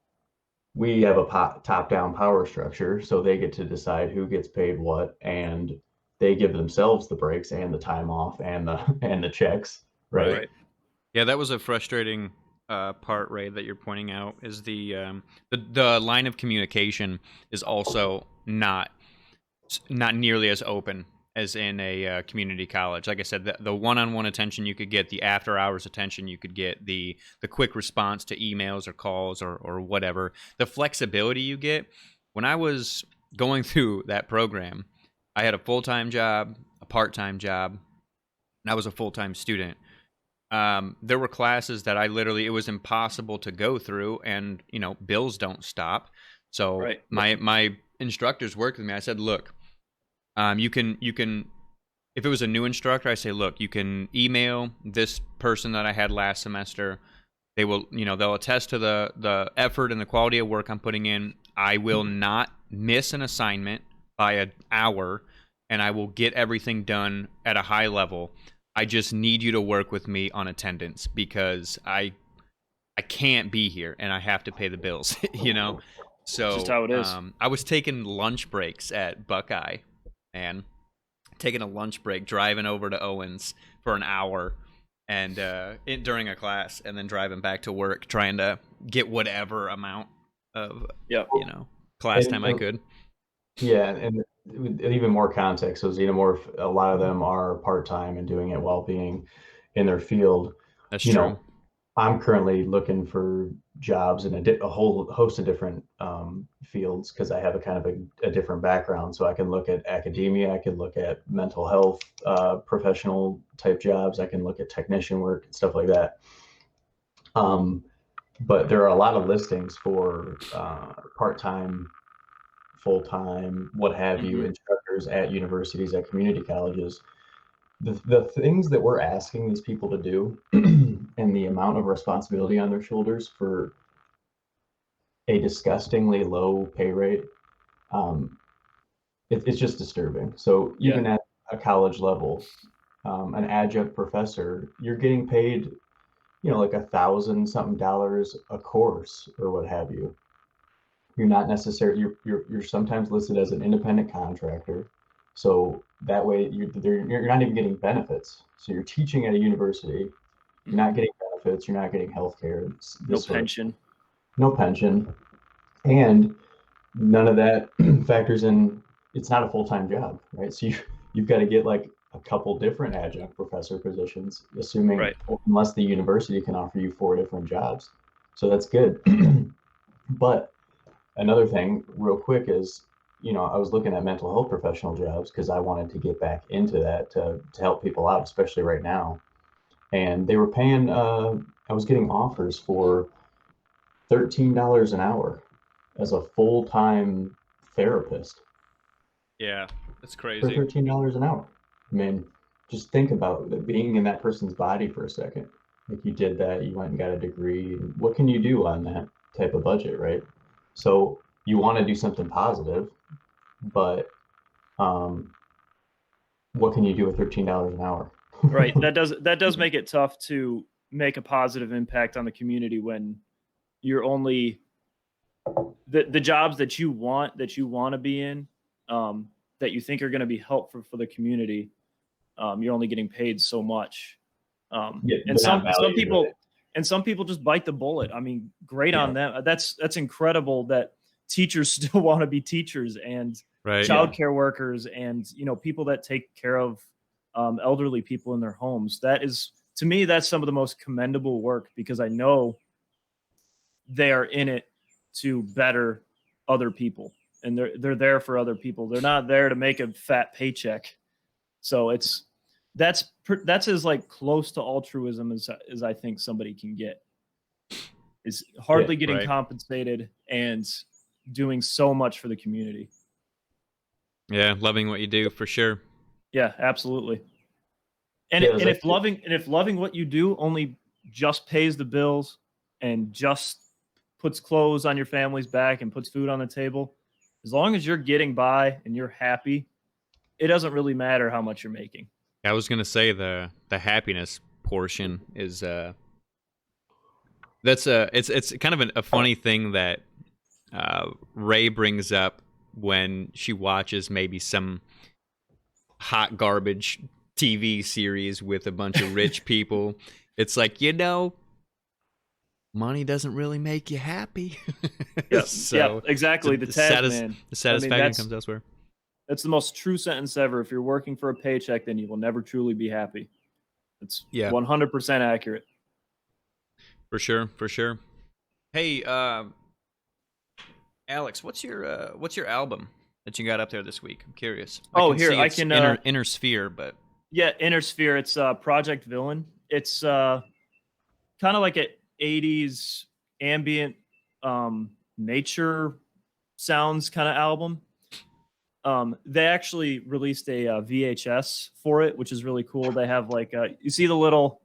we have a top-down power structure, so they get to decide who gets paid what, and they give themselves the breaks and the time off and the checks, right? Yeah, that was a frustrating part, Ray, that you're pointing out. Is the line of communication is also not nearly as open as in a community college. Like I said, the one-on-one attention you could get, the after-hours attention you could get, the quick response to emails or calls or whatever, the flexibility you get. When I was going through that program, I had a full-time job, a part-time job, and I was a full-time student. There were classes that it was impossible to go through, and bills don't stop. So my instructors worked with me. I said, look, you can if it was a new instructor, I say, look, you can email this person that I had last semester. They will, they'll attest to the effort and the quality of work I'm putting in. I will not miss an assignment by an hour, and I will get everything done at a high level. I just need you to work with me on attendance because I can't be here and I have to pay the bills, So just how it is. I was taking lunch breaks at Buckeye, and taking a lunch break, driving over to Owens for an hour, and during a class, and then driving back to work, trying to get whatever amount of class time I could. Yeah, and even more context, so a lot of them are part-time and doing it while being in their field. That's true. I'm currently looking for jobs in a whole host of different fields because I have a kind of a different background. So I can look at academia, I can look at mental health professional type jobs, I can look at technician work and stuff like that. But there are a lot of listings for part-time, full-time, what have you, instructors at universities, at community colleges. The things that we're asking these people to do and the amount of responsibility on their shoulders for a disgustingly low pay rate. Um, it's just disturbing. So Yeah. even at a college level, an adjunct professor, you're getting paid, like $1,000 something dollars a course or what have you. You're not necessarily you're sometimes listed as an independent contractor, so that way you're not even getting benefits. So you're teaching at a university, you're not getting benefits, you're not getting health care, No pension. No pension, and none of that factors in. It's not a full-time job, right? So you've got to get like a couple different adjunct professor positions, assuming Right. unless the university can offer you 4 different jobs. So that's good. But another thing real quick is, I was looking at mental health professional jobs because I wanted to get back into that to help people out, especially right now. And they were paying, I was getting offers for $13 an hour as a full-time therapist Yeah, that's for crazy. $13 an hour. I mean, just think about being in that person's body for a second. Like, you did that, you went and got a degree. What can you do on that type of budget, right? So you want to do something positive, but what can you do with $13 an hour? Right. That does make it tough to make a positive impact on the community when you're only the jobs that you want to be in, that you think are going to be helpful for the community. You're only getting paid so much. Yeah, And they're not some valued, people right? and some people just bite the bullet. I mean, great on Yeah, them. That's incredible that teachers still want to be teachers, and Right. yeah, childcare workers, and people that take care of elderly people in their homes. That is, to me, that's some of the most commendable work, because I know they are in it to better other people, and they're there for other people. They're not there to make a fat paycheck. So that's as like close to altruism as I think somebody can get, is yeah. hardly getting Right. compensated and doing so much for the community. Yeah, loving what you do for sure. Yeah, absolutely. And Yeah, it was if actually, loving what you do only just pays the bills and just puts clothes on your family's back and puts food on the table, as long as you're getting by and you're happy, it doesn't really matter how much you're making. I was gonna say the happiness portion is that's it's kind of a funny thing that Ray brings up when she watches maybe some hot garbage TV series with a bunch of rich people. It's like, money doesn't really make you happy. Yeah, yeah, So exactly. The Tasman. the I mean, satisfaction comes elsewhere. that's the most true sentence ever. If you're working for a paycheck, then you will never truly be happy. It's Yeah, 100% accurate. for sure, for sure. Hey, Alex, what's your album that you got up there this week? I'm curious. I Oh, can here see I it's can. inner sphere, but Yeah, Inner Sphere. It's Project Villain. It's kind of like a '80s ambient nature sounds kind of album. They actually released a VHS for it, which is really cool. They have like you see the little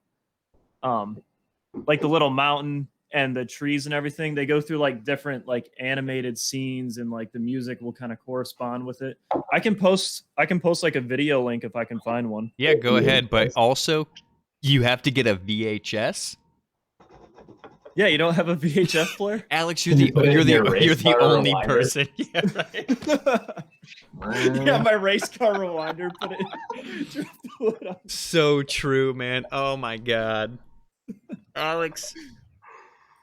like the little mountain and the trees and everything. They go through like different like animated scenes, and like the music will kind of correspond with it. I can post like a video link if I can find one. yeah, go ahead. But also, you have to get a VHS. Yeah, you don't have a VHS player? Alex, Can you put it in your you're race the car only rewinder? person. Yeah, right. Yeah, my race car rewinder. Put it. Drop the wood on. So true, man. Oh my god, Alex.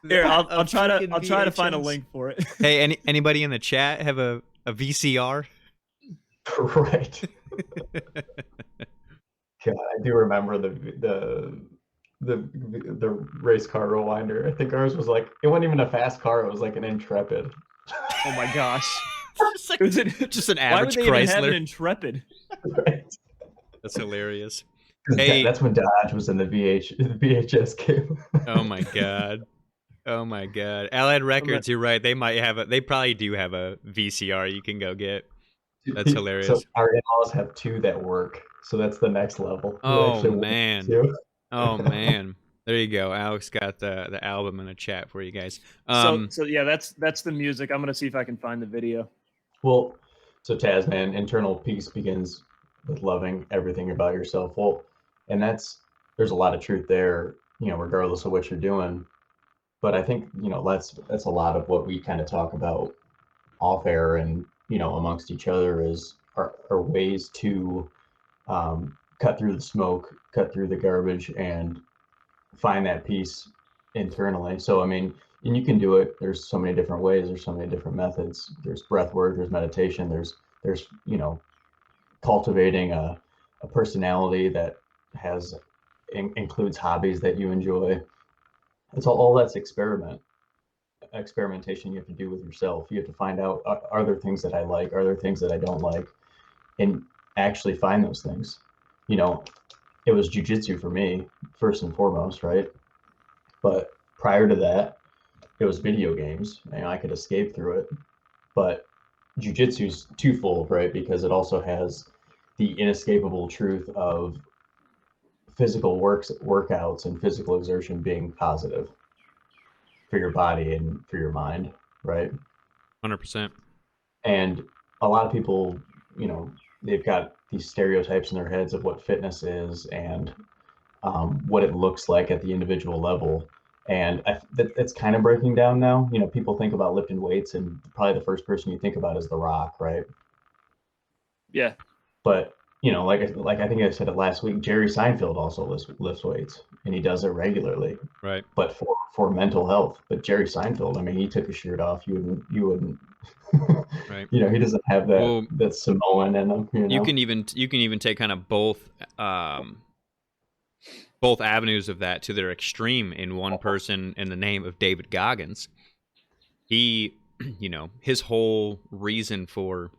Here, I'll A try to freaking find a VHS. link for it. Hey, anybody in the chat have a VCR? Right. God, I do remember the race car rewinder. I think ours was like, it wasn't even a fast car. It was like an Intrepid. Oh my gosh. Just like- Was it, just an why would average they even have an Chrysler. Intrepid? Right. That's hilarious. 'Cause Hey. that's when Dodge was in the VHS game. Oh my god. Oh my god. Allied Records, you're right. They probably do have a VCR you can go get. That's hilarious. So our in-laws have two that work. So that's the next level. They Oh actually work man. too. Oh man. There you go. Alex got the album in the chat for you guys. So yeah, that's the music. I'm gonna see if I can find the video. Well, so Taz, man, internal peace begins with loving everything about yourself. Well, and there's a lot of truth there, regardless of what you're doing. But I think, that's a lot of what we kind of talk about off air and, amongst each other are ways to cut through the smoke, cut through the garbage, and find that peace internally. So, I mean, and you can do it. There's so many different ways. There's so many different methods. There's breath work. There's meditation. There's cultivating a personality that includes hobbies that you enjoy. It's all that's experimentation you have to do with yourself. You have to find out, are there things that I like? Are there things that I don't like? And actually find those things. It was jujitsu for me, first and foremost, right? But prior to that, it was video games. I could escape through it. But jujitsu's twofold, right? Because it also has the inescapable truth of physical workouts and physical exertion being positive for your body and for your mind, right? 100%. And a lot of people, they've got these stereotypes in their heads of what fitness is and what it looks like at the individual level. And that's kind of breaking down now. People think about lifting weights, and probably the first person you think about is The Rock, right? Yeah. But like I think I said it last week, Jerry Seinfeld also lifts weights, and he does it regularly. Right. But for mental health. But Jerry Seinfeld, I mean, he took his shirt off. You wouldn't. Right. He doesn't have that Samoan in him. You can even take kind of both avenues of that to their extreme in one person in the name of David Goggins. He, his whole reason for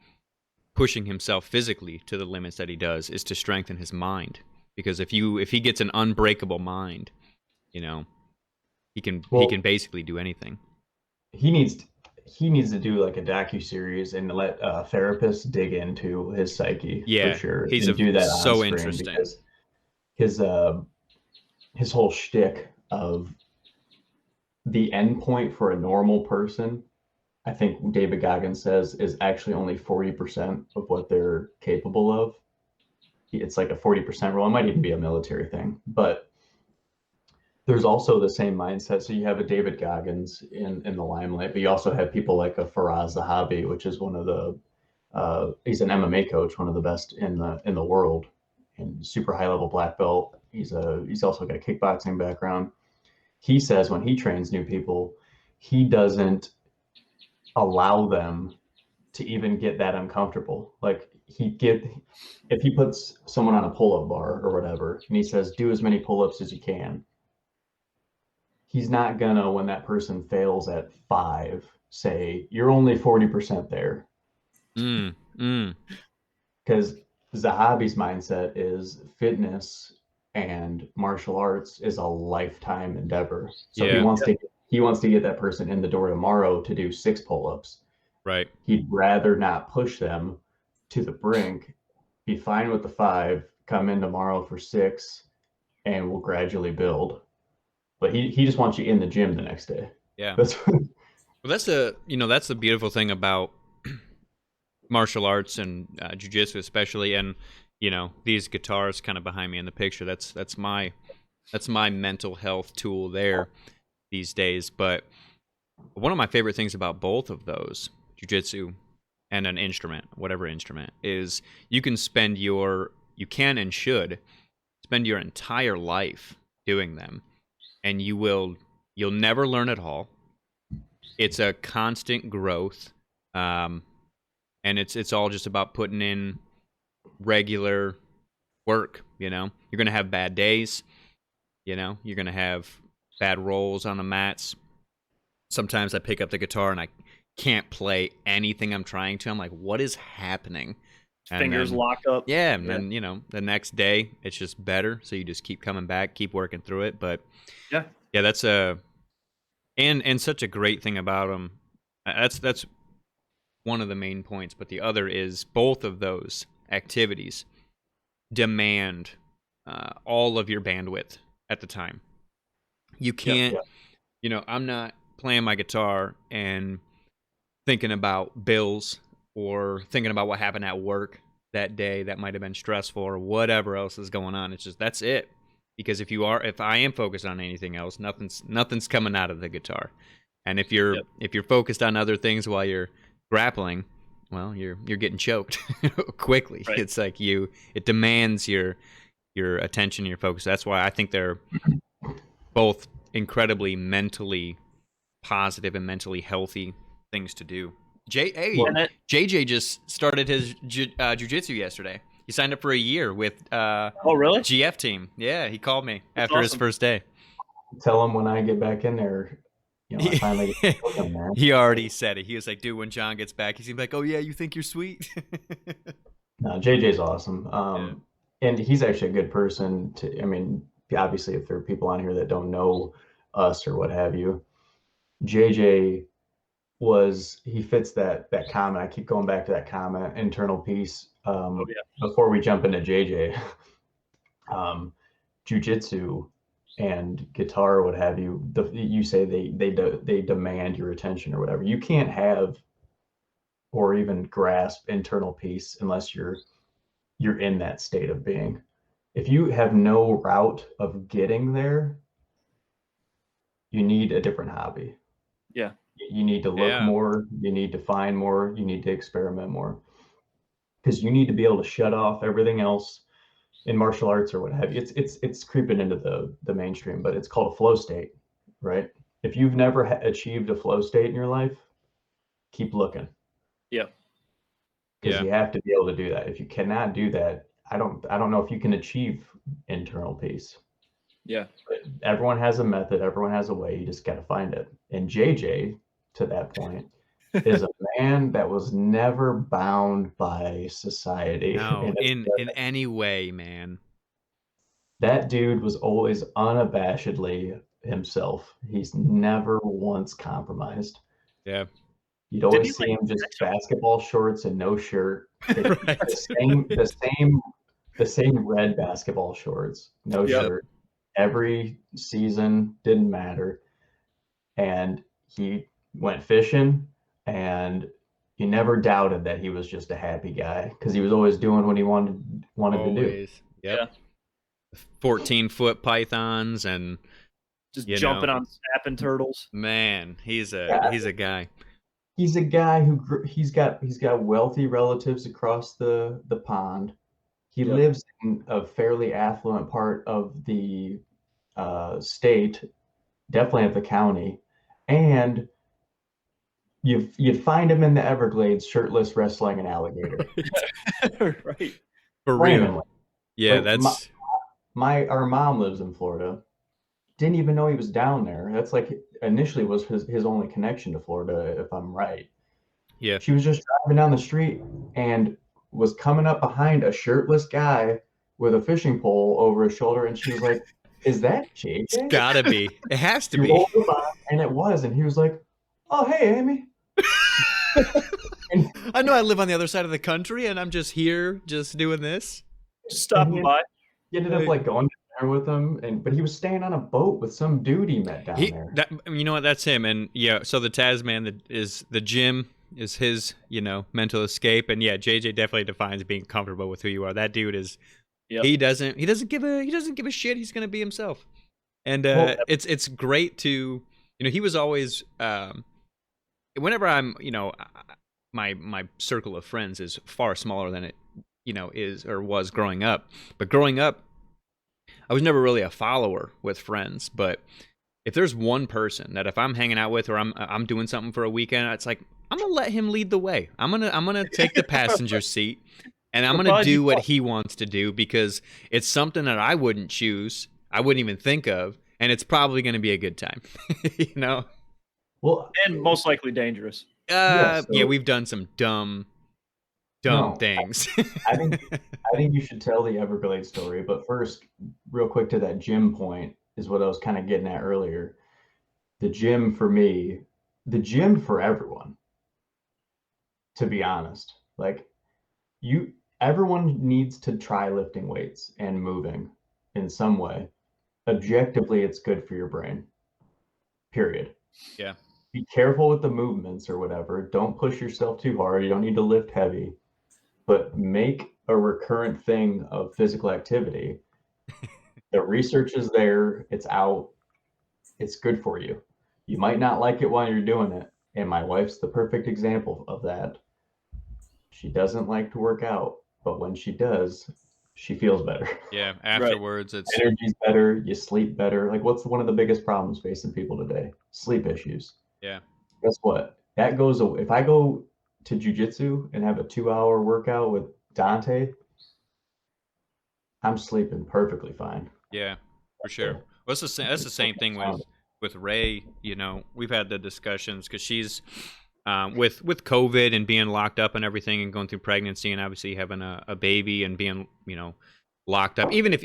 pushing himself physically to the limits that he does is to strengthen his mind. Because if he gets an unbreakable mind, he can basically do anything. He needs to do like a docuseries and let therapists dig into his psyche, for sure. Do that so on screen, interesting because his whole shtick of the end point for a normal person, I think David Goggins says, is actually only 40% of what they're capable of. It's like a 40% rule. It might even be a military thing, but there's also the same mindset. So you have a David Goggins in the limelight, but you also have people like a Faraz Zahabi, which is one of the he's an MMA coach, one of the best in the world, and super high level black belt. He's also got a kickboxing background. He says when he trains new people, he doesn't allow them to even get that uncomfortable. Like if he puts someone on a pull-up bar or whatever, and he says, do as many pull-ups as you can, he's not gonna, when that person fails at 5, say, you're only 40% there. Because Zahabi's mindset is fitness and martial arts is a lifetime endeavor. So he wants to get that person in the door tomorrow to do 6 pull-ups. Right. He'd rather not push them to the brink, be fine with the 5, come in tomorrow for 6, and we'll gradually build. But he just wants you in the gym the next day. Yeah. Well, that's the beautiful thing about martial arts and jiu-jitsu especially, and these guitars kind of behind me in the picture. That's my mental health tool there these days. But one of my favorite things about both of those, jiu-jitsu and an instrument, whatever instrument, is you can and should spend your entire life doing them, and you'll never learn it all. It's a constant growth, and it's all just about putting in regular work. You're gonna have bad days. You're gonna have bad rolls on the mats. Sometimes I pick up the guitar and I can't play anything I'm trying to. I'm like, what is happening? Fingers lock up. Yeah, and then the next day it's just better. So you just keep coming back, keep working through it. But yeah, that's and such a great thing about them. That's one of the main points. But the other is both of those activities demand all of your bandwidth at the time. You can't, I'm not playing my guitar and thinking about bills or thinking about what happened at work that day that might have been stressful or whatever else is going on. It's just that's it. Because if I am focused on anything else, nothing's coming out of the guitar. And if you're focused on other things while you're grappling, well, you're getting choked quickly. Right. It's like it demands your attention, your focus. That's why I think they're both incredibly mentally positive and mentally healthy things to do. JJ just started his jiu-jitsu yesterday. He signed up for a year with oh really? GF team. Yeah, he called me after his first day. Tell him when I get back in there, I finally get in there. He already said it. He was like, dude, when John gets back, he's gonna be like, oh yeah, you think you're sweet? No, JJ's awesome. And he's actually a good person to, obviously if there are people on here that don't know us or what have you, JJ he fits that comment. I keep going back to that comment, internal peace. Before we jump into JJ, jiu-jitsu and guitar or what have you, you say they demand your attention or whatever. You can't have or even grasp internal peace unless you're in that state of being. If you have no route of getting there, you need a different hobby. Yeah. You need to look more, you need to find more, you need to experiment more. Because you need to be able to shut off everything else in martial arts or what have you. It's creeping into the mainstream, but it's called a flow state, right? If you've never achieved a flow state in your life, keep looking. Yeah. Because you have to be able to do that. If you cannot do that, I don't know if you can achieve internal peace. Yeah. But everyone has a method, everyone has a way, you just got to find it. And JJ, to that point, is a man that was never bound by society. No, in any way, man. That dude was always unabashedly himself. He's never once compromised. Yeah. You'd always see him just basketball shorts and no shirt. Right. The same red basketball shorts, no shirt. Every season, didn't matter. And he went fishing, and you never doubted that he was just a happy guy because he was always doing what he wanted to do. Yep. 14-foot pythons and just jumping on snapping turtles. Man, he's a guy. He's a guy who he's got wealthy relatives across the pond. He lives in a fairly affluent part of the state, definitely of the county, and you'd find him in the Everglades, shirtless, wrestling an alligator. Right. For real. Yeah, that's our mom lives in Florida. Didn't even know he was down there. That's like initially was his only connection to Florida, if I'm right. Yeah. She was just driving down the street and was coming up behind a shirtless guy with a fishing pole over his shoulder, and she was like, "Is that JJ?" It's gotta be. It has to be. Rolled him by, and it was, and he was like, "Oh, hey, Amy." I know I live on the other side of the country, and I'm just here, just doing this. Just stopping by. He ended up like going there with him, but he was staying on a boat with some dude he met down there. You know what? That's him. And yeah, so the Tasman is the gym is his, mental escape. And yeah, JJ definitely defines being comfortable with who you are. That dude is. Yep. He doesn't give a shit. He's gonna be himself. And it's great to he was always whenever I'm my circle of friends is far smaller than it is or was growing up. But growing up, I was never really a follower with friends. But if there's one person that if I'm hanging out with or I'm doing something for a weekend, it's like I'm gonna let him lead the way. I'm gonna take the passenger seat, and I'm gonna do what he wants to do because it's something that I wouldn't choose. I wouldn't even think of, and it's probably gonna be a good time. Well, and most likely dangerous. Yeah, we've done some dumb things. I think you should tell the Everglades story, but first, real quick to that gym point is what I was kind of getting at earlier. The gym for me, the gym for everyone. To be honest, like everyone needs to try lifting weights and moving in some way. objectively it's good for your brain. Period. Yeah. Be careful with the movements or whatever. Don't push yourself too hard. You don't need to lift heavy, but make a recurrent thing of physical activity. The research is there, it's out, it's good for you. You might not like it while you're doing it. And my wife's the perfect example of that. She doesn't like to work out, but when she does, she feels better. Yeah. Afterwards, it's Energy's better, you sleep better. Like, what's one of the biggest problems facing people today? Sleep issues. yeah. Guess what? That goes away. If I go to jujitsu and have a 2 hour workout with Dante, I'm sleeping perfectly fine. Yeah, for sure. Well, that's the same thing with Ray. You know, we've had the discussions because she's with COVID and being locked up and everything, and going through pregnancy and obviously having a baby and being locked up. Even if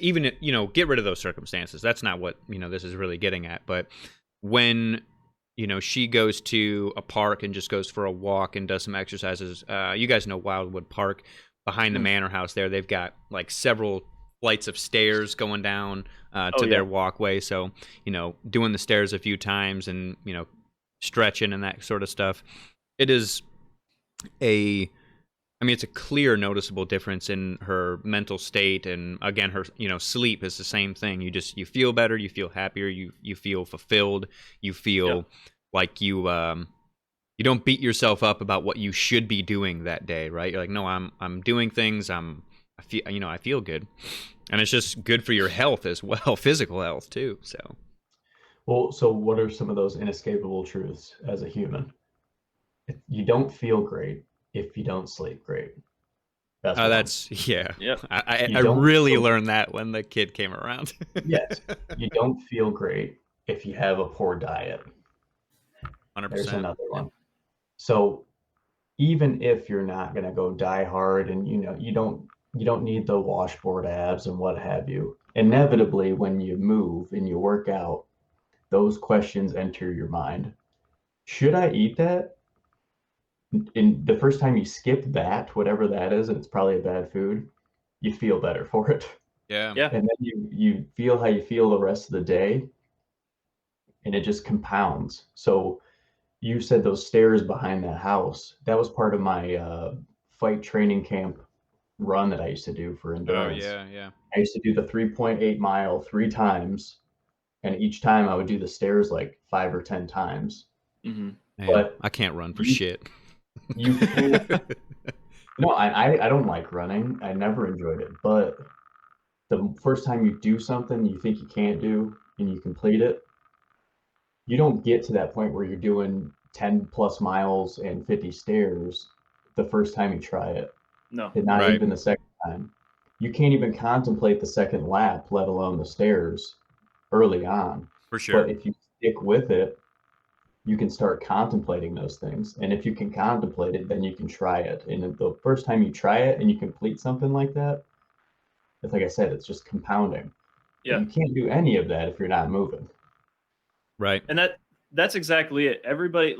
get rid of those circumstances. That's not what this is really getting at. But when she goes to a park and just goes for a walk and does some exercises. You guys know Wildwood Park behind the manor house there. They've got like several flights of stairs going down to their walkway. So, doing the stairs a few times and, stretching and that sort of stuff. It is it's a clear noticeable difference in her mental state. And again, her, sleep is the same thing. You feel better. You feel happier. You feel fulfilled. You feel like you don't beat yourself up about what you should be doing that day. Right. You're like, no, I'm doing things. I feel good, and it's just good for your health as well, physical health too. So what are some of those inescapable truths as a human? You don't feel great if you don't sleep great. Yeah. I don't really learned that when the kid came around. Yes, you don't feel great if you have a poor diet. 100%. There's another one. So even if you're not going to go die hard and you don't need the washboard abs and what have you, inevitably when you move and you work out, those questions enter your mind. Should I eat that? And the first time you skip that, whatever that is, and it's probably a bad food, you feel better for it. Yeah. And then you feel how you feel the rest of the day, and it just compounds. So you said those stairs behind that house, that was part of my fight training camp run that I used to do for endurance. Oh, yeah. I used to do the 3.8 mile 3 times, and each time I would do the stairs like 5 or 10 times. Man, but I can't run for shit. You can. No, I don't like running. I never enjoyed it. But the first time you do something you think you can't do and you complete it, you don't get to that point where you're doing 10 plus miles and 50 stairs the first time you try it. No. And not even the second time. You can't even contemplate the second lap, let alone the stairs early on. For sure. But if you stick with it, you can start contemplating those things. And if you can contemplate it, then you can try it. And the first time you try it and you complete something like that, it's like I said, it's just compounding. Yeah. You can't do any of that if you're not moving. Right. And that's exactly it. Everybody,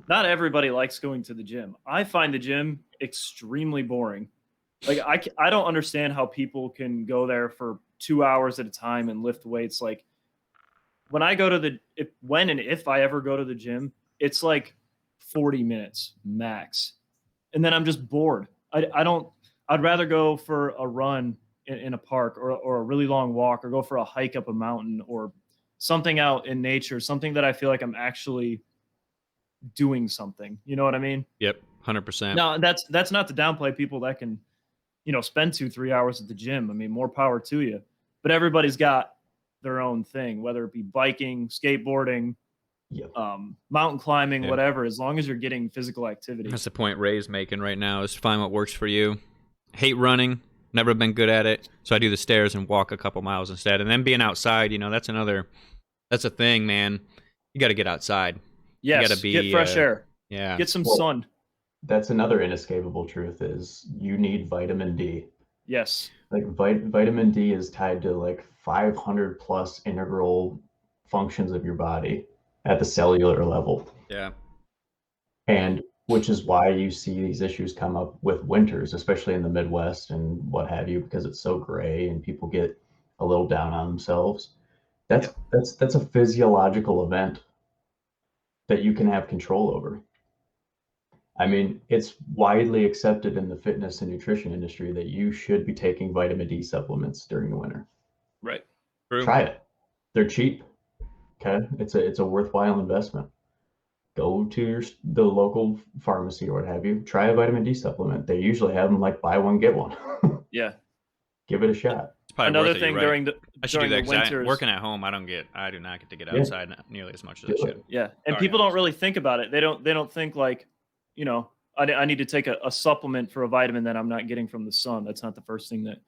not everybody likes going to the gym. I find the gym extremely boring. Like I don't understand how people can go there for 2 hours at a time and lift weights. Like when I go to if I ever go to the gym, it's like 40 minutes max. And then I'm just bored. I'd rather go for a run in a park or a really long walk or go for a hike up a mountain or something out in nature, something that I feel like I'm actually doing something. You know what I mean? Yep. 100%. No, that's not to downplay people that can, spend 2-3 hours at the gym. I mean, more power to you, but everybody's got their own thing, whether it be biking, skateboarding, mountain climbing, whatever, as long as you're getting physical activity. That's the point Ray's making right now, is find what works for you. Hate running, never been good at it, so I do the stairs and walk a couple miles instead. And then being outside, that's a thing, man. You got to get outside. Yes, you got to get fresh air. Yeah. Get some sun. That's another inescapable truth is you need vitamin D. Yes. Like vitamin D is tied to like 500 plus integral functions of your body at the cellular level. Yeah. And which is why you see these issues come up with winters, especially in the Midwest and what have you, because it's so gray and people get a little down on themselves. That's a physiological event that you can have control over. I mean, it's widely accepted in the fitness and nutrition industry that you should be taking vitamin D supplements during the winter. Right. True. Try it. They're cheap. Okay. It's a worthwhile investment. Go to the local pharmacy or what have you. Try a vitamin D supplement. They usually have them like buy one, get one. Yeah. Give it a shot. It's probably Another worth it, thing you're right. I should do that during the because winters, working at home, I do not get to get Yeah. outside nearly as much as I Do it. should. Yeah, and Sorry, people don't Alex. really think about it. They don't think like, you know, I need to take a supplement for a vitamin that I'm not getting from the sun. That's not the first thing that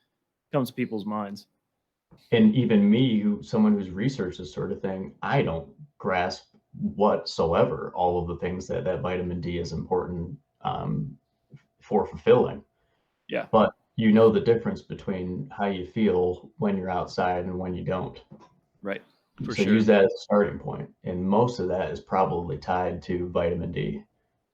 comes to people's minds. And even me, someone who's researched this sort of thing, I don't grasp whatsoever all of the things that vitamin D is important for fulfilling. Yeah. But you know the difference between how you feel when you're outside and when you don't. Right. For So sure. use that as a starting point. And most of that is probably tied to vitamin D.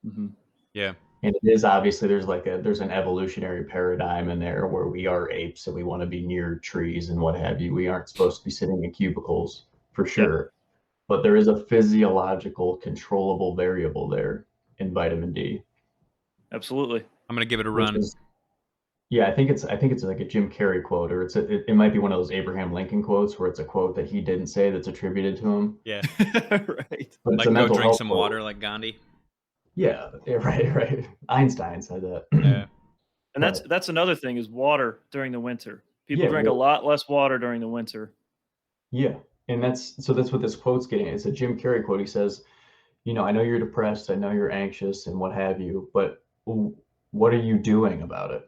Mm-hmm. Yeah. And it is obviously there's an evolutionary paradigm in there where we are apes and we want to be near trees and what have you. We aren't supposed to be sitting in cubicles for sure. But there is a physiological controllable variable there in vitamin D. Absolutely. I'm gonna give it a run. Yeah, I think it's like a Jim Carrey quote, or it might be one of those Abraham Lincoln quotes where it's a quote that he didn't say that's attributed to him. Yeah. Right. But it's Like a go mental drink health some quote. water like Gandhi. Yeah, right. Einstein said that. Yeah. And that's another thing is water during the winter. People Yeah, drink a lot less water during the winter. Yeah, and that's what this quote's getting. It's a Jim Carrey quote. He says, I know you're depressed, I know you're anxious, and what have you, but what are you doing about it?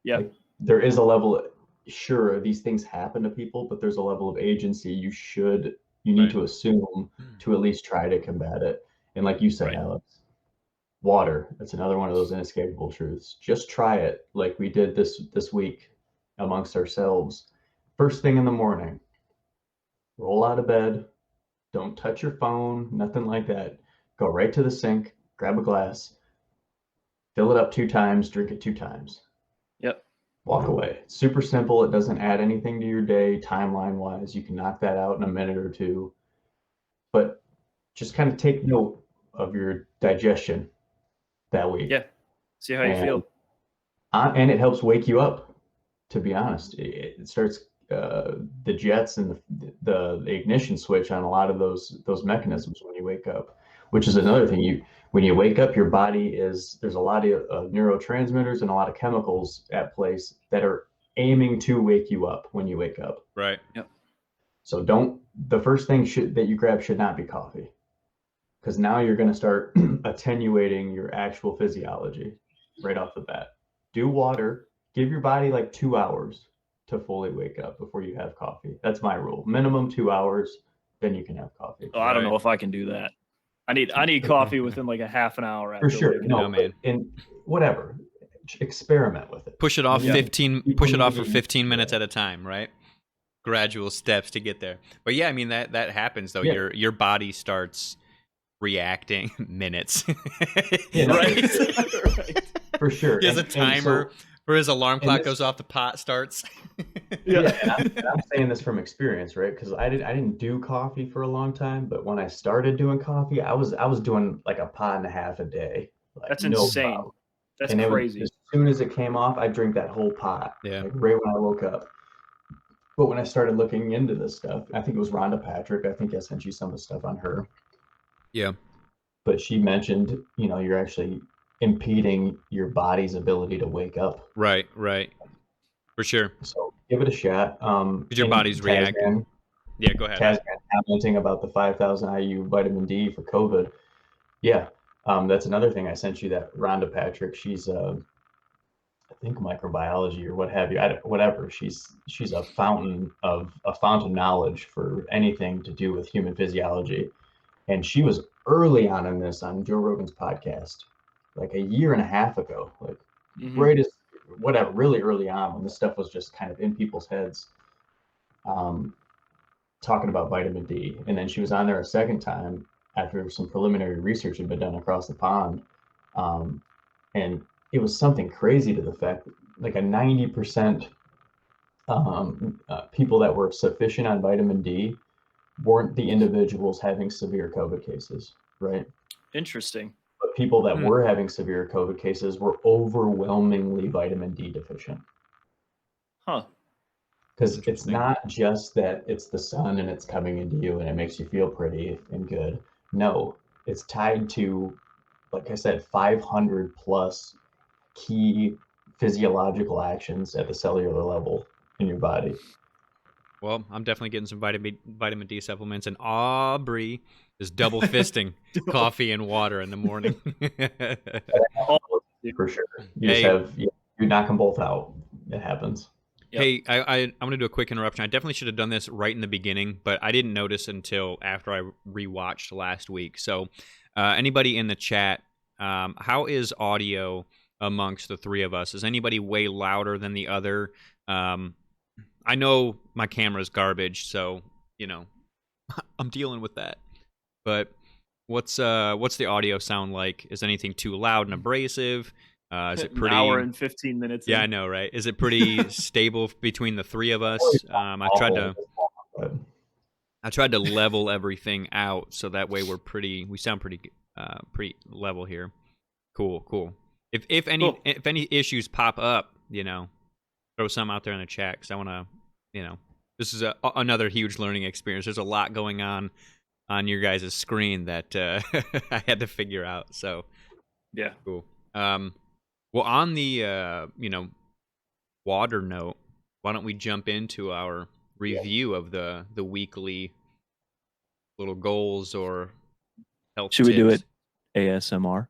Yeah. Like, there is a level. Sure, these things happen to people, but there's a level of agency you need Right. to assume to at least try to combat it. And like you said, Right. Alex, water. That's another one of those inescapable truths. Just try it, like we did this week amongst ourselves. First thing in the morning, roll out of bed. Don't touch your phone, nothing like that. Go right to the sink, grab a glass, fill it up 2 times, drink it 2 times. Yep. Walk away. Super simple. It doesn't add anything to your day timeline wise. You can knock that out in a minute or two. But just kind of take note of your digestion that week. Yeah. See how you feel. And it helps wake you up, to be honest. It starts the jets and the ignition switch on a lot of those mechanisms when you wake up, which is another thing. When you wake up, your body there's a lot of neurotransmitters and a lot of chemicals at place that are aiming to wake you up when you wake up. Right. Yep. So the first thing that you grab should not be coffee, because now you're going to start attenuating your actual physiology right off the bat. Do water. Give your body like 2 hours to fully wake up before you have coffee. That's my rule. Minimum 2 hours, then you can have coffee. Oh, I don't know if I can do that. I need coffee within like a half an hour after For sure. waking No, up. man. And whatever. Experiment with it. Push it off Yeah. 15 push it off for 15 minutes at a time, right? Gradual steps to get there. But yeah, I mean that happens though. Yeah. Your body starts reacting minutes. Yeah, no, right? right. For sure. He has a timer where his alarm clock goes off, the pot starts. Yeah, and I'm saying this from experience, right? Because I didn't do coffee for a long time, but when I started doing coffee, I was doing like a pot and a half a day. Like, That's no insane. problem. That's And crazy. as soon as it came off, I drink that whole pot. Yeah. Like right when I woke up. But when I started looking into this stuff, I think it was Rhonda Patrick. I think I sent you some of the stuff on her. Yeah. But she mentioned, you're actually impeding your body's ability to wake up. Right. For sure. So give it a shot. Because your body's reacting. Yeah, go ahead. Tasman commenting about the 5,000 IU vitamin D for COVID. Yeah, that's another thing I sent you. That Rhonda Patrick, she's I think microbiology or what have you. Whatever. She's a fountain of knowledge for anything to do with human physiology, and she was early on this on Joe Rogan's podcast, like a year and a half ago, like right as whatever, really early on when this stuff was just kind of in people's heads, talking about vitamin D. And then she was on there a second time after some preliminary research had been done across the pond, and it was something crazy to the fact that like a 90% people that were sufficient on vitamin D weren't the individuals having severe COVID cases, right? Interesting. But people that were having severe COVID cases were overwhelmingly vitamin D deficient. Huh. Because it's not just that it's the sun and it's coming into you and it makes you feel pretty and good. No, it's tied to, like I said, 500 plus key physiological actions at the cellular level in your body. Well, I'm definitely getting some vitamin D supplements, and Aubrey is double fisting coffee and water in the morning. For sure. You just you knock them both out. It happens. Yep. Hey, I'm going to do a quick interruption. I definitely should have done this right in the beginning, but I didn't notice until after I rewatched last week. So anybody in the chat, how is audio amongst the three of us? Is anybody way louder than the other? I know my camera's garbage, so, you know, I'm dealing with that. But what's the audio sound like? Is anything too loud and abrasive? Is it pretty? An hour and 15 minutes. Yeah, I know, right? Is it pretty stable between the three of us? I tried to level everything out so that way we sound pretty level here. Cool. If any issues pop up, you know, throw some out there in the chat because I want to, you know, this is another huge learning experience. There's a lot going on your guys' screen that I had to figure out. So yeah, cool. Well, on the you know, water note, why don't we jump into our review of the weekly little goals or health Should tips? We do it ASMR?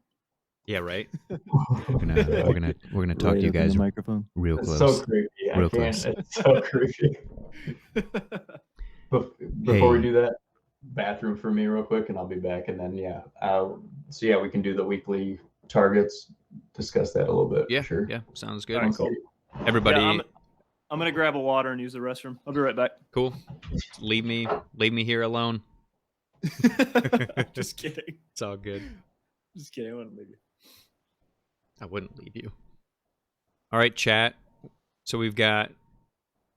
Yeah, right. We're gonna talk right to you guys in the microphone real close. It's so creepy. Real close. It's so creepy. Before we do that, bathroom for me real quick, and I'll be back. And then we can do the weekly targets. Discuss that a little bit. Yeah, sure. Yeah, sounds good. Right, cool. Everybody, I'm gonna grab a water and use the restroom. I'll be right back. Cool. Leave me here alone. Just kidding. It's all good. Just kidding. I wouldn't leave you. I wouldn't leave you. All right, chat. So we've got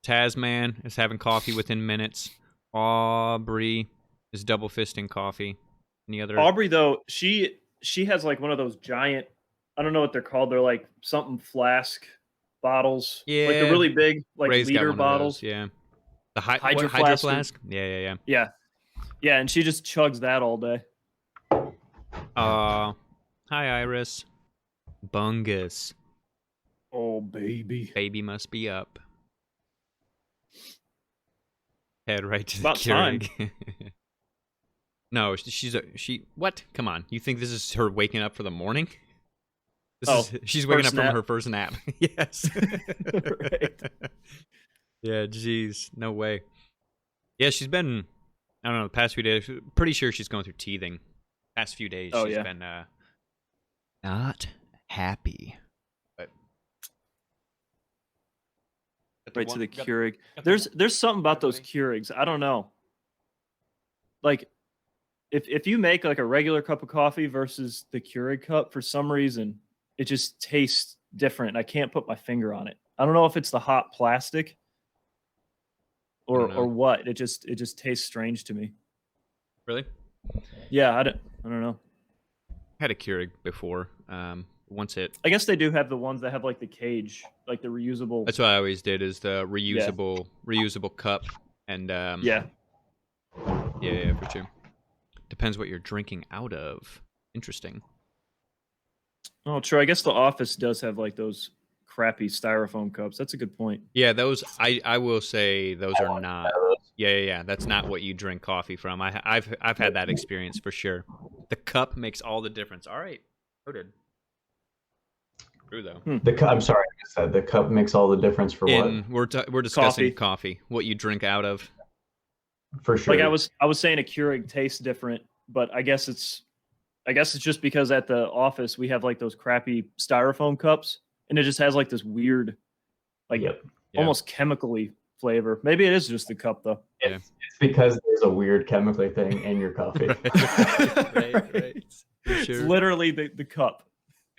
Tasman is having coffee within minutes. Aubrey is double fisting coffee. Any other? Aubrey, though, she has like one of those giant, I don't know what they're called. They're like something flask bottles. Yeah. Like the really big, like Ray's liter bottles. Yeah. The hydro flask? Yeah. Yeah, and she just chugs that all day. Hi, Iris. Bungus. Oh, baby. Baby must be up. Head right to About the Keurig. No, she. What? Come on. You think this is her waking up for the morning? She's waking up from her first nap. Yes. Right. Yeah, jeez. No way. Yeah, she's been, I don't know, the past few days, pretty sure she's going through teething. Past few days, she's been not happy. But right to the Keurig. There's something about those Keurigs. I don't know. Like, if you make like a regular cup of coffee versus the Keurig cup, for some reason, it just tastes different. I can't put my finger on it. I don't know if it's the hot plastic or what. It just tastes strange to me. Really? Yeah, I don't know. I had a Keurig before. I guess they do have the ones that have like the cage, like the reusable. That's what I always did, is the reusable cup. And yeah, for sure. Depends what you're drinking out of. Interesting. Oh, true. I guess the office does have like those crappy styrofoam cups. That's a good point. Yeah, those I will say those are not. Yeah. That's not what you drink coffee from. I've had that experience for sure. The cup makes all the difference. All right, noted. True though. The cup. I'm sorry, I said the cup makes all the difference for what? We're discussing coffee. What you drink out of. For sure. Like I was saying, a Keurig tastes different, but I guess it's just because at the office we have like those crappy styrofoam cups, and it just has like this weird, like almost chemically flavor. Maybe it is just the cup though. It's because there's a weird chemical thing in your coffee. right. Sure. It's literally the cup.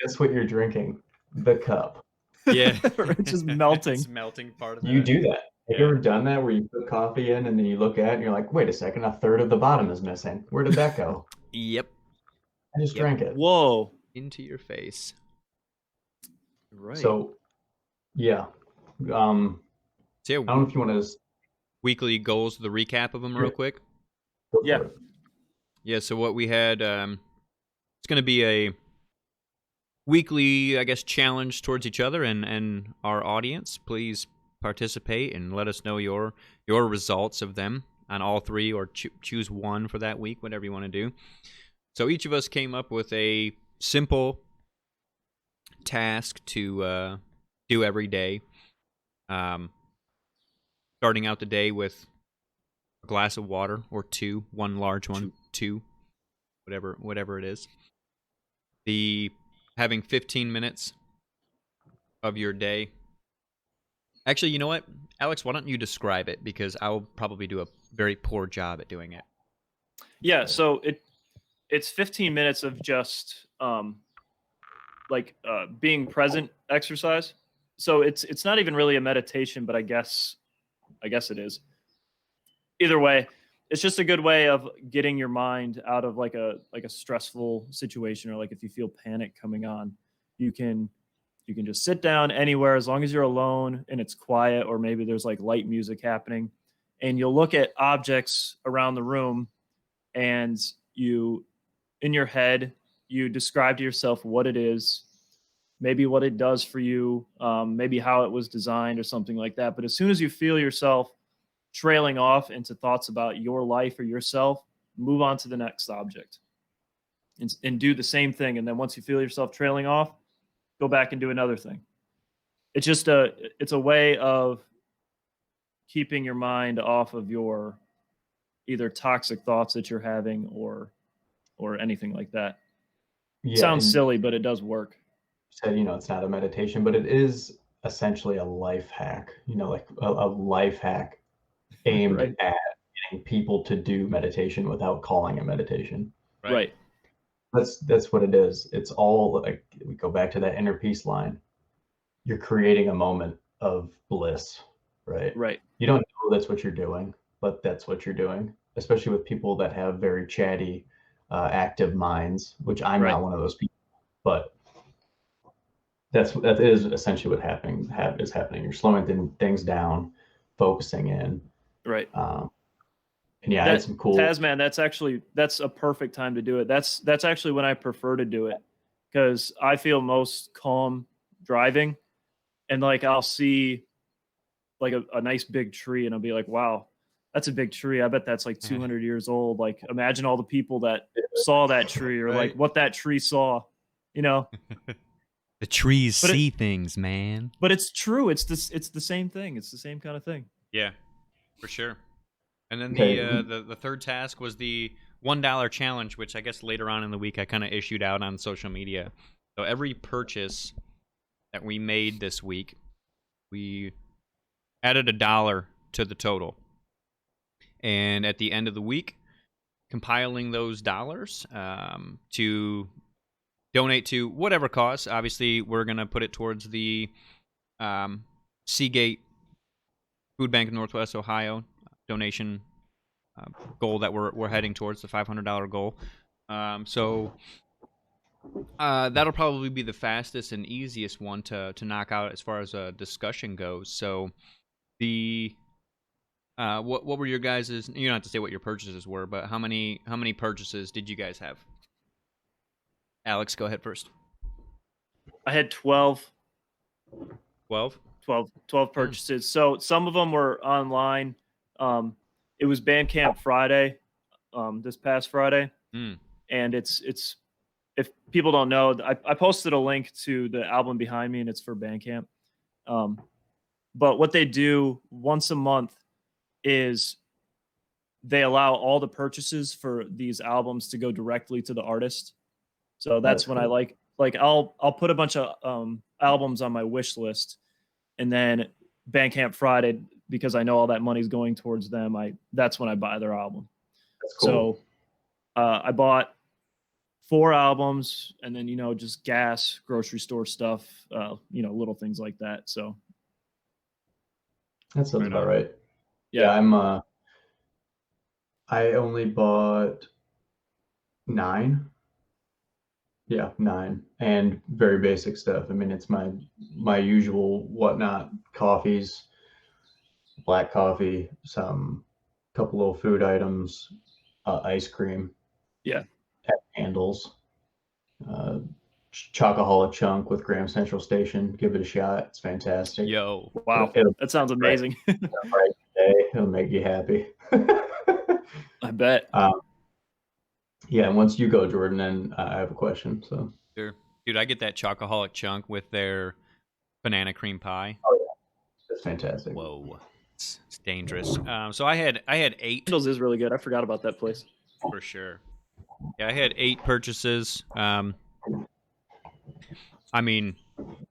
That's what you're drinking. The cup. Yeah. It's just melting. It's melting part of it. You do that. Have you ever done that where you put coffee in and then you look at it and you're like, wait a second, a third of the bottom is missing. Where did that go? Yep. I just Yep. drank it. Whoa. Into your face. Right. So, yeah. So yeah, I don't know if you want to weekly goals, the recap of them real quick. go Yeah. for it. Yeah, so what we had, it's going to be a weekly, I guess, challenge towards each other and our audience. Please participate and let us know your results of them on all three, or choose one for that week, whatever you want to do. So each of us came up with a simple task to do every day. Starting out the day with a glass of water or two, one large one, two, whatever it is. The having 15 minutes of your day. Actually, you know what, Alex? Why don't you describe it, because I'll probably do a very poor job at doing it. Yeah. So it's 15 minutes of just being present exercise. So it's not even really a meditation, but I guess it is. Either way, it's just a good way of getting your mind out of like a stressful situation, or like if you feel panic coming on, you can just sit down anywhere as long as you're alone and it's quiet, or maybe there's like light music happening, and you'll look at objects around the room, and you, in your head, you describe to yourself what it is, maybe what it does for you, maybe how it was designed or something like that. But as soon as you feel yourself trailing off into thoughts about your life or yourself, move on to the next object and do the same thing. And then once you feel yourself trailing off, go back and do another thing. It's just it's a way of keeping your mind off of your either toxic thoughts that you're having or anything like that. Yeah, Sounds and silly, but it does work. said, it's not a meditation, but it is essentially a life hack, like a life hack aimed Right. at getting people to do meditation without calling it meditation. Right. That's what it is. It's all like, we go back to that inner peace line. You're creating a moment of bliss, right? Right. You don't know that's what you're doing, but that's what you're doing, especially with people that have very chatty, active minds, which I'm Right. not one of those people, but that is essentially what is happening. You're slowing things down, focusing in. Right. And yeah, I had some cool. Tasman, that's a perfect time to do it. That's actually when I prefer to do it, because I feel most calm driving, and like I'll see like a nice big tree, and I'll be like, wow, that's a big tree. I bet that's like 200 years old. Like, imagine all the people that saw that tree, or like what that tree saw, The trees see things, man. But it's true. It's the same thing. It's the same kind of thing. Yeah, for sure. And then Okay. the third task was the $1 challenge, which I guess later on in the week I kind of issued out on social media. So every purchase that we made this week, we added $1 to the total. And at the end of the week, compiling those dollars to donate to whatever cause. Obviously, we're going to put it towards the Seagate Food Bank of Northwest Ohio donation goal that we're heading towards, the $500 goal. So that'll probably be the fastest and easiest one to knock out as far as a discussion goes. So the what were your guys's? You don't have to say what your purchases were, but how many purchases did you guys have? Alex, go ahead first. I had 12. 12 purchases. So some of them were online. It was Bandcamp Friday, this past Friday. And it's if people don't know, I posted a link to the album behind me, and it's for Bandcamp. But what they do once a month is they allow all the purchases for these albums to go directly to the artist. So that's when cool. I like I'll put a bunch of albums on my wish list, and then Bandcamp Friday, because I know all that money's going towards them, that's when I buy their album. That's cool. So I bought 4 albums, and then just gas, grocery store stuff, little things like that. So That sounds Right about on. right. Yeah. I only bought 9. Yeah, 9, and very basic stuff. I mean, it's my usual whatnot coffees, black coffee, some couple little food items, ice cream, Yeah. handles, uh, chocoholic chunk with Graham Central Station. Give it a shot. It's fantastic. Yo. Wow. It'll That sounds right, amazing. right day. It'll make you happy. I bet. Yeah, and once you go, Jordan, then I have a question. So, Sure. Dude, I get that chocoholic chunk with their banana cream pie. oh yeah, that's fantastic. Whoa. It's dangerous. So I had 8 Candles is really good. I forgot about that place. for sure. Yeah, I had 8 purchases. I mean,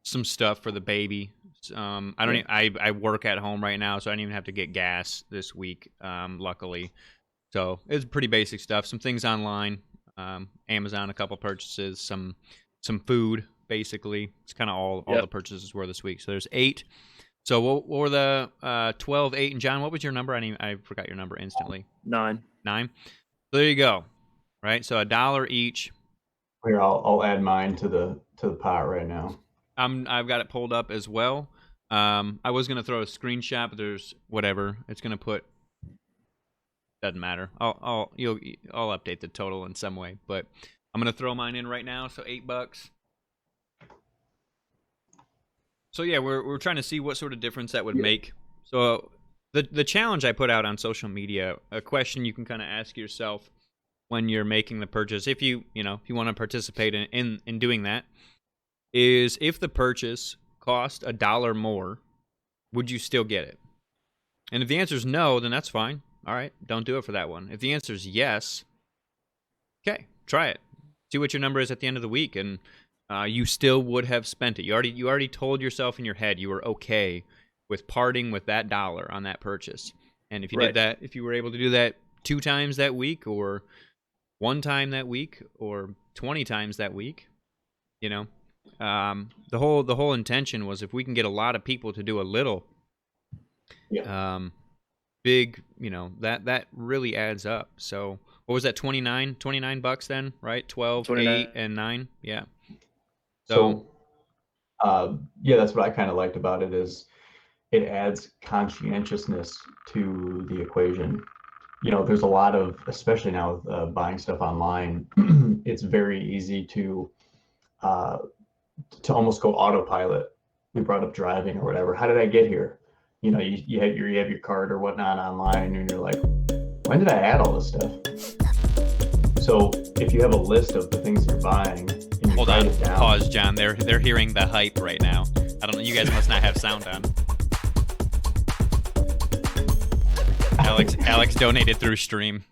some stuff for the baby. I don't. I work at home right now, so I don't even have to get gas this week. Luckily, so it's pretty basic stuff. Some things online, Amazon, a couple purchases, some food. Basically, it's kind of all the purchases were this week. So there's 8. So what were the 12, 8, and John? What was your number? I forgot your number instantly. 9. 9. So there you go. Right. So $1 each. Here, I'll add mine to the pot right now. I've got it pulled up as well. I was gonna throw a screenshot, but there's whatever. It's gonna put. Doesn't matter. I'll update the total in some way, but I'm gonna throw mine in right now. So $8. So yeah, we're trying to see what sort of difference that would make. So the challenge I put out on social media, a question you can kind of ask yourself when you're making the purchase, if you want to participate in doing that, is if the purchase cost $1 more, would you still get it? And if the answer is no, then that's fine. All right, don't do it for that one. If the answer is yes, okay, try it. See what your number is at the end of the week, and you still would have spent it. You already told yourself in your head you were okay with parting with that $1 on that purchase. And if you did that, if you were able to do that 2 times that week, or 1 time that week, or 20 times that week, the whole intention was if we can get a lot of people to do a little, big, that really adds up. So what was that, $29 then, right? 12, 29. 8, and 9. Yeah. So yeah, that's what I kind of liked about it, is it adds conscientiousness to the equation. There's a lot of, especially now with buying stuff online, it's very easy to almost go autopilot. We brought up driving or whatever. How did I get here? You have your card or whatnot online, and you're like, when did I add all this stuff? So if you have a list of the things you're buying, and you hold on, it down, pause, John. They're hearing the hype right now. I don't know. You guys must not have sound on. Alex donated through stream.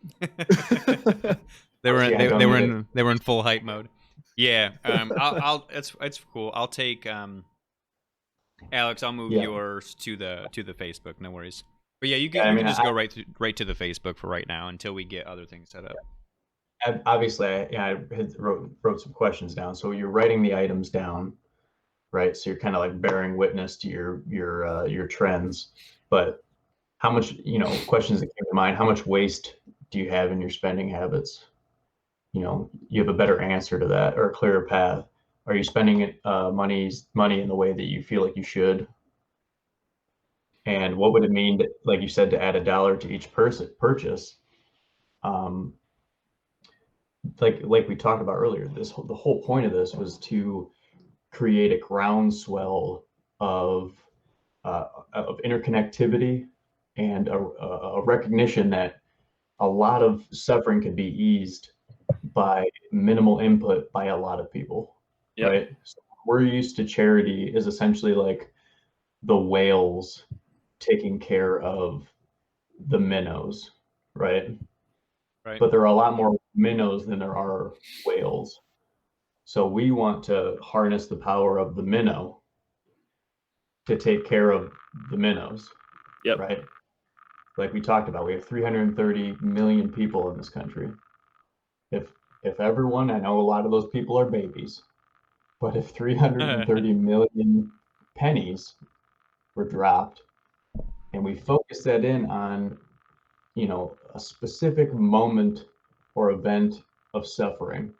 They were in full hype mode. Yeah. It's cool. I'll take Alex. I'll move yours to the Facebook. No worries. But yeah, you can just go right to the Facebook for right now until we get other things set up. Obviously, I wrote some questions down. So you're writing the items down, right? So you're kind of like bearing witness to your trends. But how much, questions that came to mind, how much waste do you have in your spending habits? You have a better answer to that, or a clearer path. Are you spending money in the way that you feel like you should? And what would it mean, like you said, to add $1 to each purchase? Like we talked about earlier, the whole point of this was to create a groundswell of interconnectivity, and a recognition that a lot of suffering could be eased by minimal input by a lot of people. Right? So we're used to charity is essentially like the whales taking care of the minnows, right? But there are a lot more minnows than there are whales. So we want to harness the power of the minnow to take care of the minnows, right? Like we talked about, we have 330 million people in this country. If everyone, I know a lot of those people are babies, but if 330 million pennies were dropped and we focus that in on, a specific moment or event of suffering,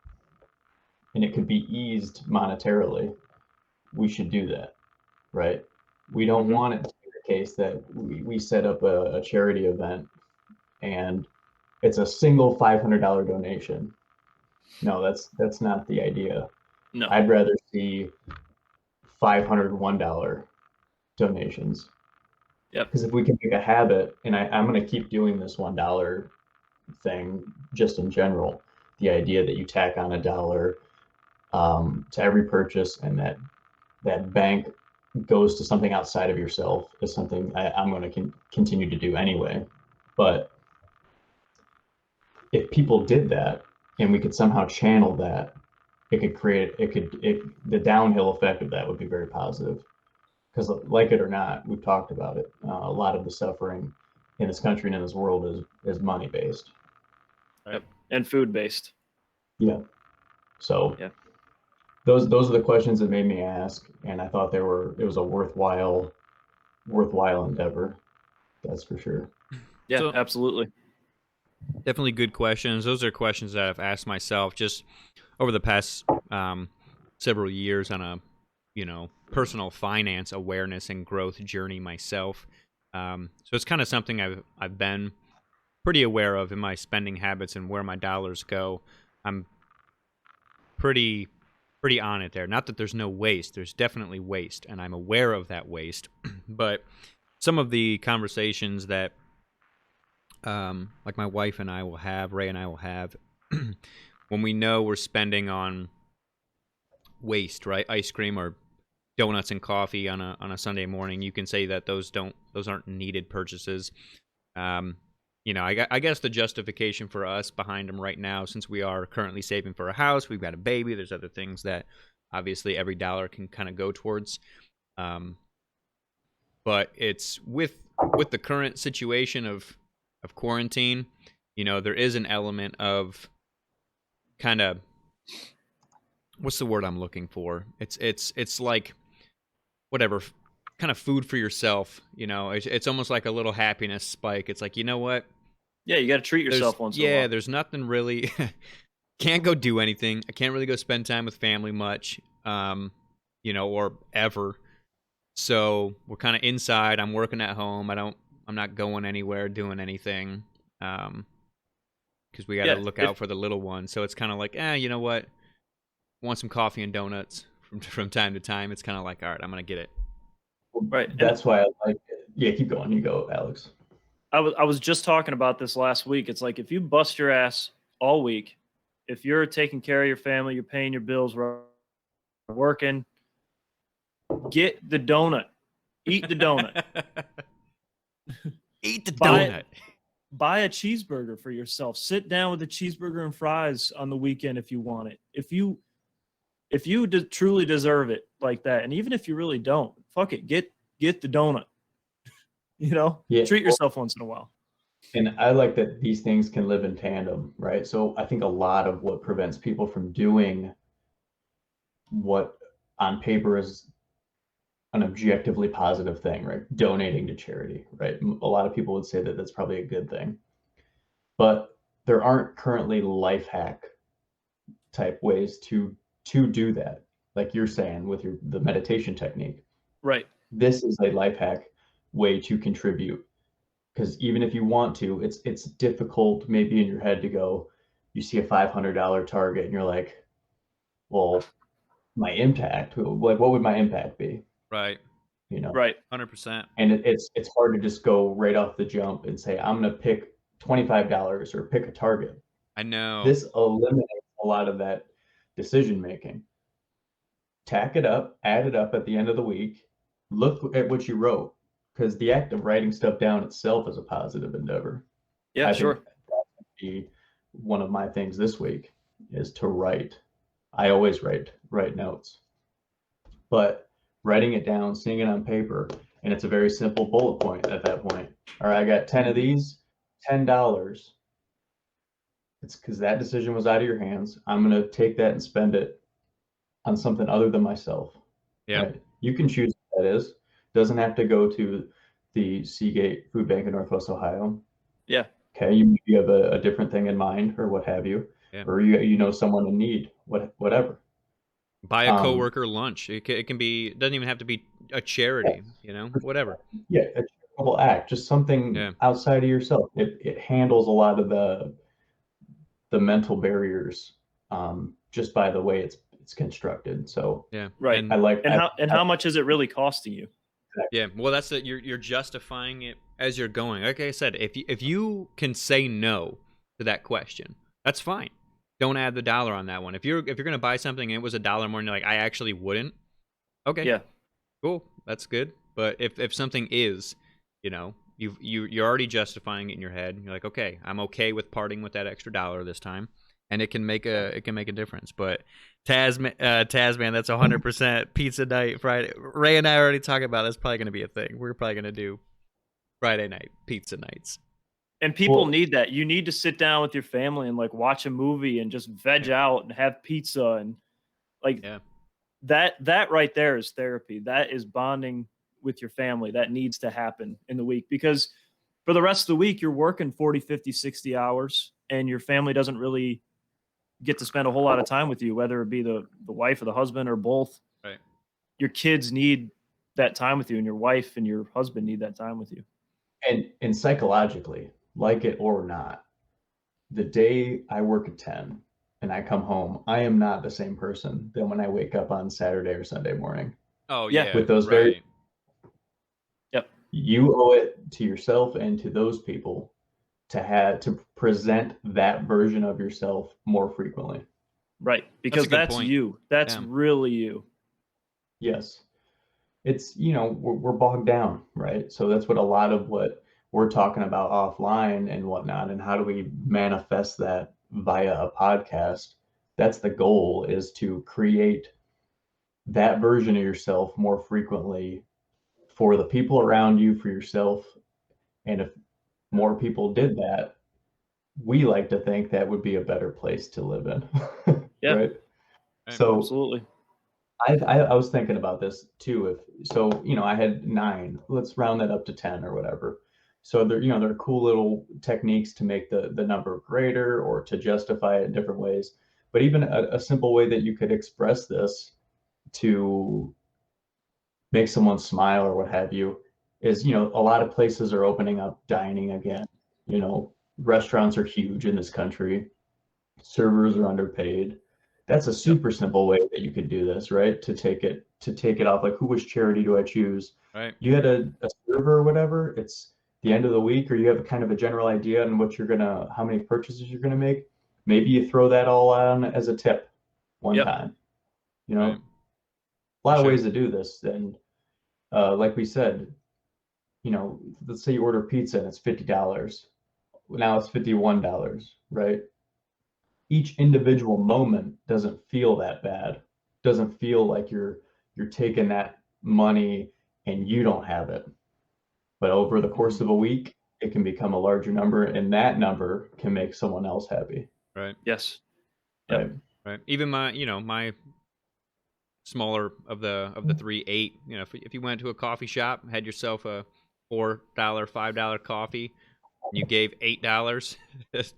and it could be eased monetarily, we should do that, right? We don't want it to be the case that we set up a charity event and it's a single $500 donation. No, that's not the idea. No. I'd rather see $501 donations. Yep. Because if we can make a habit, and I'm going to keep doing this $1 thing just in general, the idea that you tack on $1 to every purchase, and that bank goes to something outside of yourself is something I'm going to continue to do anyway. But if people did that and we could somehow channel that, the downhill effect of that would be very positive. Because like it or not, we've talked about it. A lot of the suffering in this country and in this world is money based. Yep. And food based. Yeah. So yeah. Those are the questions that made me ask, and I thought it was a worthwhile endeavor. That's for sure. Yeah, so, absolutely. Definitely good questions. Those are questions that I've asked myself just over the past several years on a personal finance awareness and growth journey myself. So it's kind of something I've been pretty aware of in my spending habits and where my dollars go. I'm pretty on it there. Not that there's no waste. There's definitely waste, and I'm aware of that waste. But some of the conversations that like my wife and I will have, Ray and I will have, when we know we're spending on waste, right? Ice cream or donuts and coffee on a Sunday morning, you can say that those aren't needed purchases. I guess the justification for us behind them right now, since we are currently saving for a house, we've got a baby, there's other things that obviously every dollar can kind of go towards. But it's with the current situation of quarantine, there is an element of kind of, what's the word I'm looking for? It's like whatever, kind of food for yourself. It's almost like a little happiness spike. It's like, you know what? Yeah, you got to treat yourself once in a while. Yeah, there's nothing really. Can't go do anything. I can't really go spend time with family much, or ever. So we're kind of inside. I'm working at home. I'm not going anywhere, doing anything, because we got to look out for the little one. So it's kind of like, you know what? Want some coffee and donuts from time to time. It's kind of like, all right, I'm gonna get it. Right. That's why I like it. Yeah, keep going. You go, Alex. I was just talking about this last week. It's like if you bust your ass all week, if you're taking care of your family, you're paying your bills, working, get the donut. Eat the donut. Eat the donut. Buy a cheeseburger for yourself. Sit down with a cheeseburger and fries on the weekend if you want it. If you truly deserve it like that, and even if you really don't, fuck it, get the donut. Treat yourself once in a while. And I like that these things can live in tandem, right? So I think a lot of what prevents people from doing what on paper is an objectively positive thing, right? Donating to charity, right? A lot of people would say that that's probably a good thing, but there aren't currently life hack type ways to do that. Like you're saying with the meditation technique, right? This is a life hack way to contribute, because even if you want to, it's difficult maybe in your head to go, you see a $500 target and you're like, well, my impact, like what would my impact be? Right. Right. 100%. And it's hard to just go right off the jump and say, I'm going to pick $25 or pick a target. I know. This eliminates a lot of that decision making. Tack it up, add it up at the end of the week, look at what you wrote, because the act of writing stuff down itself is a positive endeavor. Yeah, sure. Think that would be one of my things this week is to write. I always write notes, but writing it down, seeing it on paper, and it's a very simple bullet point at that point. All right, I got 10 of these, $10. It's because that decision was out of your hands. I'm going to take that and spend it on something other than myself. Yeah. Right? You can choose what that is. Doesn't have to go to the Seagate Food Bank in Northwest Ohio. Yeah. Okay, you have a different thing in mind or what have you, Yeah. or you know someone in need, whatever. Buy a coworker lunch. It can be. It doesn't even have to be a charity. Whatever. Yeah, a charitable act, just something outside of yourself. It handles a lot of the mental barriers just by the way it's constructed. So yeah, right. And how much is it really costing you? Yeah, well, that's it. You're justifying it as you're going. Like I said, if you can say no to that question, that's fine. Don't add the dollar on that one. If you're gonna buy something and it was $1 more, and you're like, I actually wouldn't. Okay. Yeah. Cool. That's good. But if something is, you're already justifying it in your head. You're like, okay, I'm okay with parting with that extra dollar this time, and it can make a difference. But Tasman, that's 100% pizza night Friday. Ray and I already talked about that's probably going to be a thing. We're probably going to do Friday night pizza nights. And people need that. You need to sit down with your family and like watch a movie and just veg out and have pizza and like that right there is therapy. That is bonding with your family. That needs to happen in the week, because for the rest of the week you're working 40, 50, 60 hours and your family doesn't really get to spend a whole lot of time with you, whether it be the wife or the husband or both. Right. Your kids need that time with you, and your wife and your husband need that time with you. And psychologically, like it or not, the day I work at 10 and I come home, I am not the same person than when I wake up on Saturday or Sunday morning. Oh yeah. With those right. You owe it to yourself and to those people to present that version of yourself more frequently. Right. Because that's you. That's really you. Yes. It's, we're bogged down, right? So that's what a lot of what we're talking about offline and whatnot, and how do we manifest that via a podcast? That's the goal, is to create that version of yourself more frequently for the people around you, for yourself. And if more people did that, we like to think that would be a better place to live in. Yeah. Right? So absolutely. I was thinking about this too. I had 9, let's round that up to 10 or whatever. So there are cool little techniques to make the number greater or to justify it in different ways. But even a simple way that you could express this to make someone smile or what have you is, a lot of places are opening up dining again. Restaurants are huge in this country. Servers are underpaid. That's a super simple way that you could do this, right? To take it off, like, which charity do I choose? Right. You had a server or whatever, it's the end of the week, or you have kind of a general idea on how many purchases you're gonna make. Maybe you throw that all on as a tip one time. Right. A lot of ways to do this. And like we said, let's say you order pizza and it's $50. Now it's $51, right? Each individual moment doesn't feel that bad. Doesn't feel like you're taking that money and you don't have it. But over the course of a week, it can become a larger number, and that number can make someone else happy. Right. Yes. Right. Right. Even my smaller of the 3, 8. If you went to a coffee shop, had yourself a $4, $5 coffee, and you gave $8 as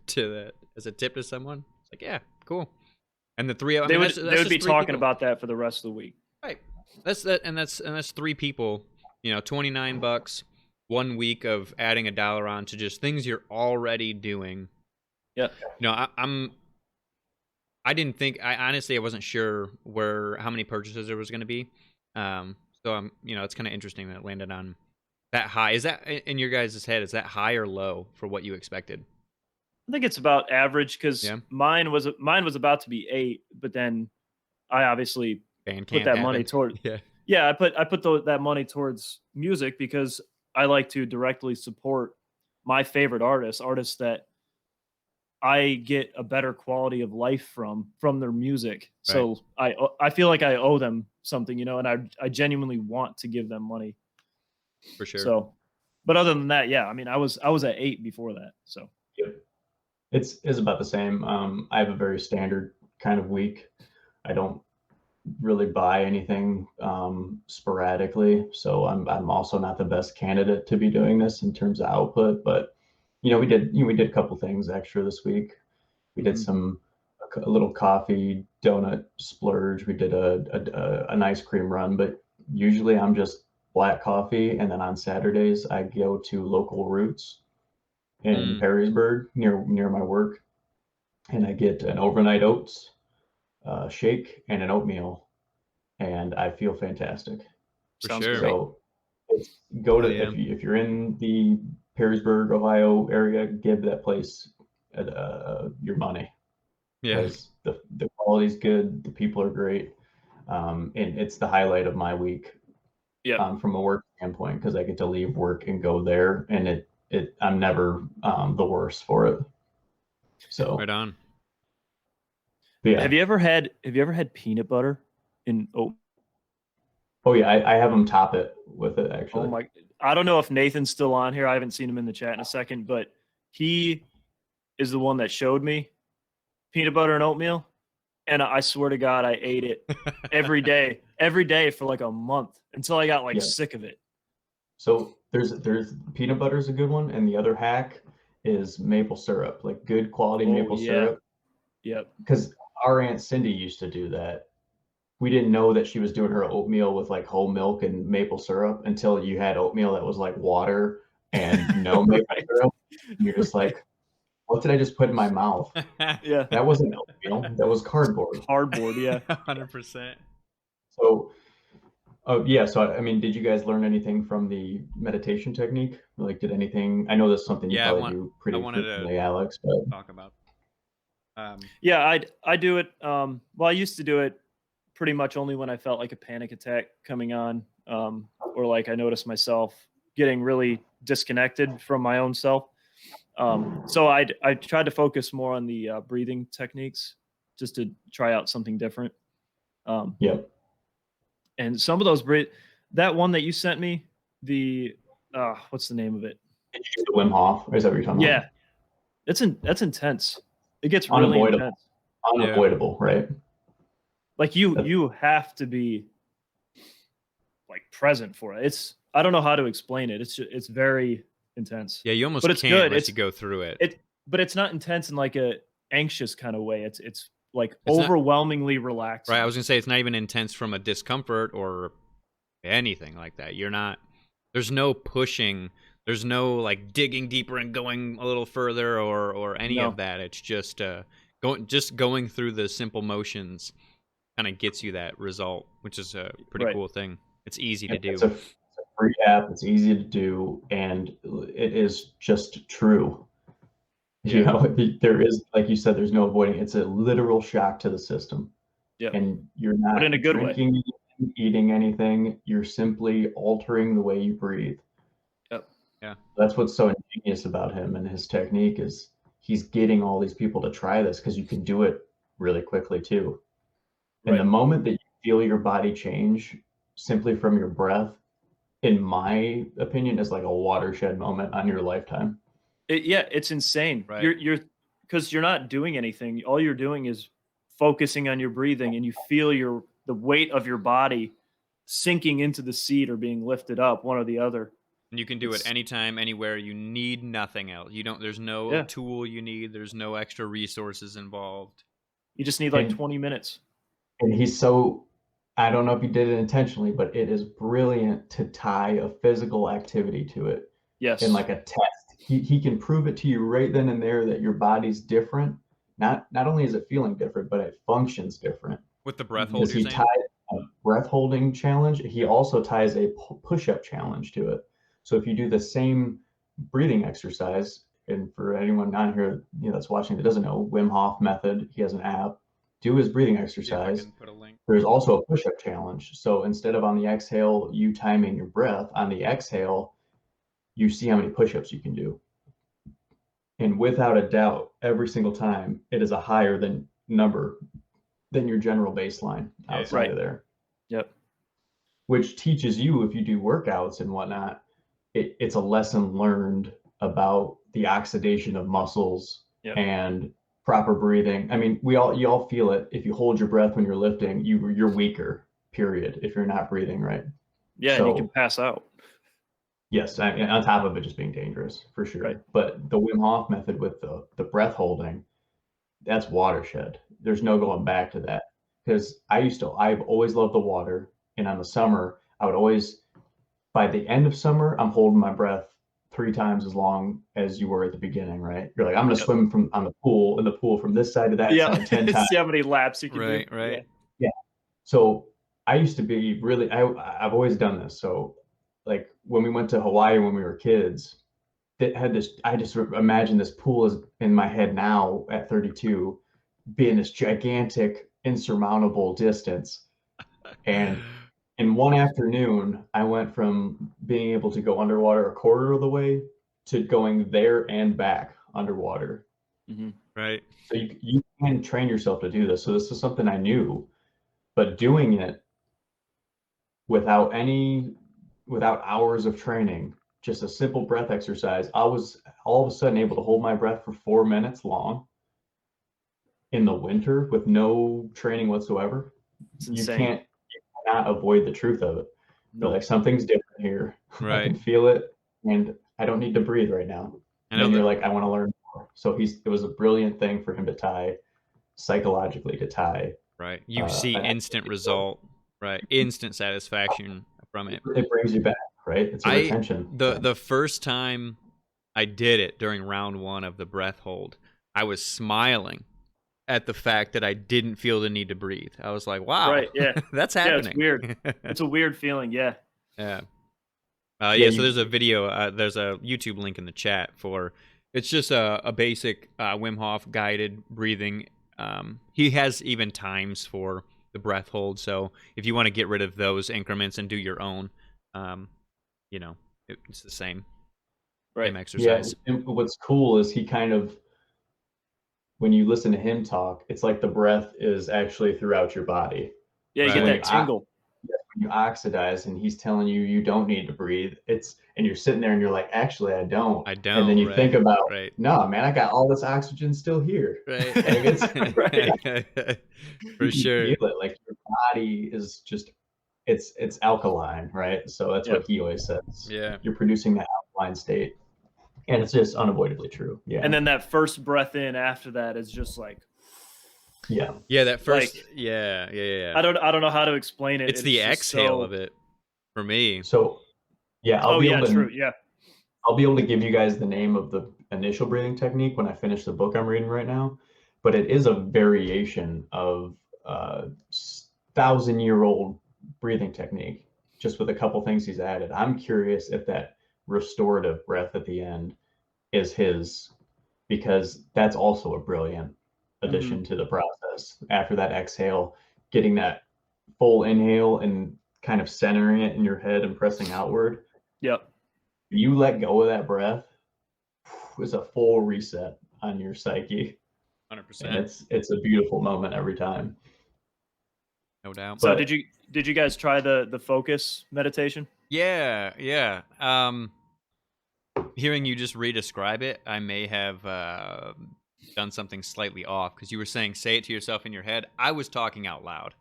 a tip to someone, it's like, yeah, cool. And the 3, they would be talking about that for the rest of the week. Right. That's 3 people. $29. 1 week of adding $1 on to just things you're already doing. Yeah. I didn't think. I honestly wasn't sure how many purchases there was going to be. So it's kind of interesting that it landed on that high. Is that in your guys' head? Is that high or low for what you expected? I think it's about average, because mine was about to be 8, but then I obviously put that money toward. I put that money towards music, because I like to directly support my favorite artists that I get a better quality of life from their music. Right. So I feel like I owe them something, and I genuinely want to give them money. For sure. So, but other than that, I was at 8 before that. So it's about the same. I have a very standard kind of week. I don't really buy anything sporadically. So I'm also not the best candidate to be doing this in terms of output. But we did a couple things extra this week. We did a little coffee donut splurge. We did an ice cream run, but usually I'm just black coffee, and then on Saturdays I go to Local Roots in Perrysburg near my work, and I get an overnight oats shake and an oatmeal, and I feel fantastic. Sounds sure. great. So go to yeah. if you're in the Perrysburg, Ohio area, give that place your money, Yeah. because the quality's good, the people are great, and it's the highlight of my week. Yeah. From a work standpoint, because I get to leave work and go there, and I'm never the worse for it. So Right on. yeah. Have you ever had peanut butter in oat? Oh yeah, I have them top it with it actually. Oh my! I don't know if Nathan's still on here. I haven't seen him in the chat in a second, but he is the one that showed me peanut butter and oatmeal, and I swear to God, I ate it every day for like a month until I got like sick of it. So there's peanut butter is a good one, and the other hack is maple syrup, like good quality maple syrup. Yep. Because our Aunt Cindy used to do that. We didn't know that she was doing her oatmeal with like whole milk and maple syrup until you had oatmeal that was like water and no maple syrup. And you're just like, what did I just put in my mouth? Yeah. That wasn't oatmeal. That was cardboard. Cardboard. Yeah. 100%. So, yeah. So, I mean, did you guys learn anything from the meditation technique? Like, did anything? I know that's something you Yeah, probably do pretty frequently, Alex. But talk about. Yeah, I do it. Well, I used to do it pretty much only when I felt like a panic attack coming on, or like I noticed myself getting really disconnected from my own self. So I tried to focus more on the breathing techniques, just to try out something different. Yep. And some of those that one that you sent me, the what's the name of it? Did you do the Wim Hof? Or is that what you're talking about? Yeah, that's intense. It gets really intense. Unavoidable, right? Like you have to be like present for it. I don't know how to explain it. It's very intense. Yeah, you almost but it's can't good. unless you go through it. But it's not intense in like a anxious kind of way. It's like overwhelmingly relaxing. Right, I was gonna say it's not even intense from a discomfort or anything like that. There's no pushing, there's no like digging deeper and going a little further or any of that. It's just going through the simple motions kind of gets you that result, which is a pretty cool thing. It's easy to do. It's a free app. It's easy to do, and it is just true. You know, there is, like you said, there's no avoiding. It's a literal shock to the system. Yeah. And you're not but in a good drinking, way. Eating anything. You're simply altering the way you breathe. Yep. Yeah. That's what's so ingenious about him and his technique is he's getting all these people to try this because you can do it really quickly too. And the moment that you feel your body change simply from your breath, in my opinion, is like a watershed moment on your lifetime. It's insane. Right. You're because you're not doing anything. All you're doing is focusing on your breathing, and you feel the weight of your body sinking into the seat or being lifted up, one or the other. And you can do it anytime, anywhere. You need nothing else. There's no tool you need. There's no extra resources involved. You just need like 20 minutes. And he's so, I don't know if he did it intentionally, but it is brilliant to tie a physical activity to it. Yes. In like a test. He can prove it to you right then and there that your body's different. Not only is it feeling different, but it functions different. With the breath hold, he ties a breath holding challenge. He also ties a push-up challenge to it. So if you do the same breathing exercise, and for anyone on here that's watching that doesn't know, Wim Hof method, he has an app. Do his breathing exercise. There's also a push-up challenge. So instead of on the exhale, you timing your breath, on the exhale, you see how many push-ups you can do. And without a doubt, every single time, it is a higher number than your general baseline outside of there. Yep. Which teaches you, if you do workouts and whatnot, it's a lesson learned about the oxidation of muscles and proper breathing. I mean, you all feel it. If you hold your breath when you're lifting, you're weaker, period, if you're not breathing right. Yeah, and you can pass out. Yes, I mean, on top of it just being dangerous, for sure. Right. But the Wim Hof method with the breath holding, that's watershed. There's no going back to that. Because I've always loved the water. And on the summer, I would always, by the end of summer, I'm holding my breath 3 times as long as you were at the beginning, right? You're like, I'm going to swim in the pool from this side to that side 10 times. See how many laps you can do. Right. Yeah. So I used to be really, I've always done this. So like when we went to Hawaii when we were kids, that had this, I just imagine this pool is in my head now at 32 being this gigantic insurmountable distance. And in one afternoon, I went from being able to go underwater a quarter of the way to going there and back underwater. Right. So you can train yourself to do this. So this is something I knew, but doing it without hours of training, just a simple breath exercise, I was all of a sudden able to hold my breath for 4 minutes long in the winter with no training whatsoever. You cannot avoid the truth of it. You're like, something's different here. Right. I can feel it, and I don't need to breathe right now. And then you're like, I want to learn more. So it was a brilliant thing for him to tie psychologically to tie. Right. You see instant result, right? Instant satisfaction from it. It brings you back, right? It's a retention. The first time I did it during round 1 of the breath hold, I was smiling at the fact that I didn't feel the need to breathe. I was like, wow, right, yeah. that's happening. Yeah, it's weird. It's a weird feeling, yeah. Yeah. So there's a video, there's a YouTube link in the chat for, it's just a basic Wim Hof guided breathing. He has even times for the breath hold, so if you want to get rid of those increments and do your own, it's the same exercise. Yeah, and what's cool is he kind of, when you listen to him talk, it's like the breath is actually throughout your body. Yeah, you get that tingle. When you oxidize and he's telling you don't need to breathe, and you're sitting there and you're like, actually, I don't. And then you think about, no, man, I got all this oxygen still here. Right. For you sure. Feel it. Like your body is just, it's alkaline, right? So that's what he always says. Yeah. You're producing that alkaline state. And it's just unavoidably true. Yeah. And then that first breath in after that is just like, yeah, that first, like, yeah. I don't know how to explain it. It's the exhale of it for me. So, yeah, I'll be able to give you guys the name of the initial breathing technique when I finish the book I'm reading right now. But it is a variation of 1,000-year-old breathing technique, just with a couple things he's added. I'm curious if that restorative breath at the end is his, because that's also a brilliant addition to the process. After that exhale, getting that full inhale and kind of centering it in your head and pressing outward. Yep. You let go of that breath, it's a full reset on your psyche. 100%. And it's a beautiful moment every time. No doubt. So did you guys try the focus meditation? Yeah. Hearing you just re-describe it, I may have done something slightly off, because you were saying say it to yourself in your head. I was talking out loud.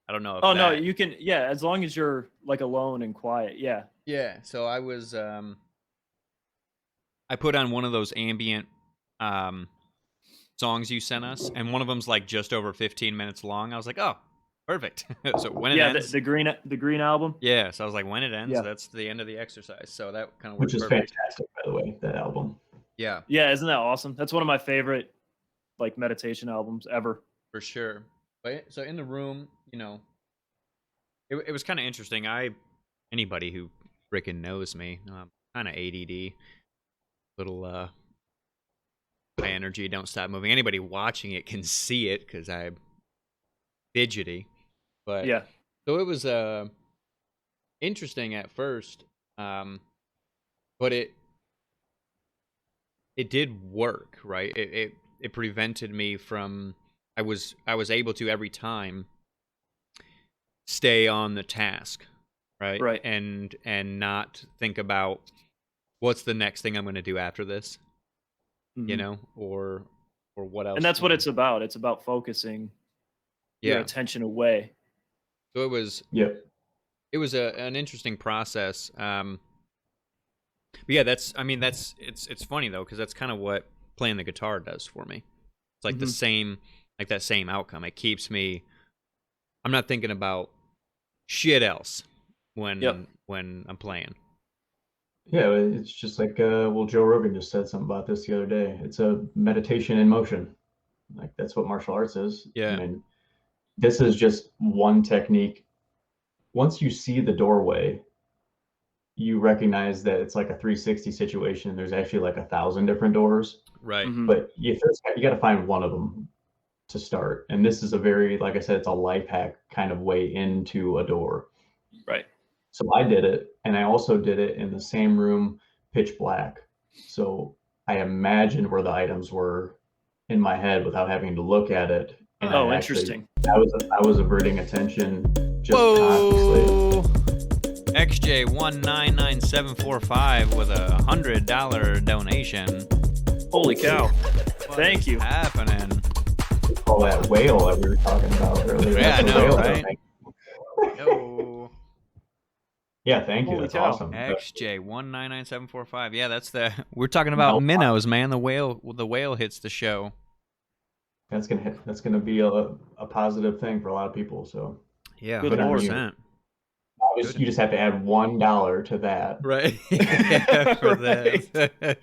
I don't know if no, you can, as long as you're like alone and quiet. Yeah, so I was I put on one of those ambient songs you sent us, and one of them's like just over 15 minutes long. I was like, oh, perfect. So when it ends, the green album. Yeah, so I was like, when it ends, that's the end of the exercise. So that kind of works. Which is perfect. Fantastic, by the way, that album. Yeah, isn't that awesome? That's one of my favorite like meditation albums ever. For sure. But so in the room, it was kind of interesting. Anybody who freaking knows me, kind of ADD, little high energy, don't stop moving. Anybody watching it can see it because I'm fidgety. But so it was interesting at first, but it did work, right? It prevented me from, I was able to every time stay on the task, right? And not think about what's the next thing I'm going to do after this, or or what else. And that's what it's about. It's about focusing your attention away. So it was. Yep. It was an interesting process. But yeah, it's funny though, because that's kind of what playing the guitar does for me. It's like the same, like that same outcome. It keeps me. I'm not thinking about shit else when I'm playing. Yeah, it's just like well, Joe Rogan just said something about this the other day. It's a meditation in motion. Like that's what martial arts is. Yeah. I mean, this is just one technique. Once you see the doorway, you recognize that it's like a 360 situation and there's actually like 1,000 different doors. Right. But you got to find one of them to start. And this is a very, like I said, it's a life hack kind of way into a door. Right. So I did it, and I also did it in the same room, pitch black. So I imagined where the items were in my head without having to look at it. And interesting. I was averting attention just consciously. XJ199745 with $100 donation. Holy cow! Thank you. Happening. Call that whale that we were talking about earlier. Yeah, I know, right? Yo. Yeah, thank you. Holy That's cow. awesome. XJ199745. Yeah, that's we're talking about minnows, man. The whale hits the show. That's gonna be a positive thing for a lot of people. So yeah, 100%. You just have to add $1 to that. Right. Yeah, for that.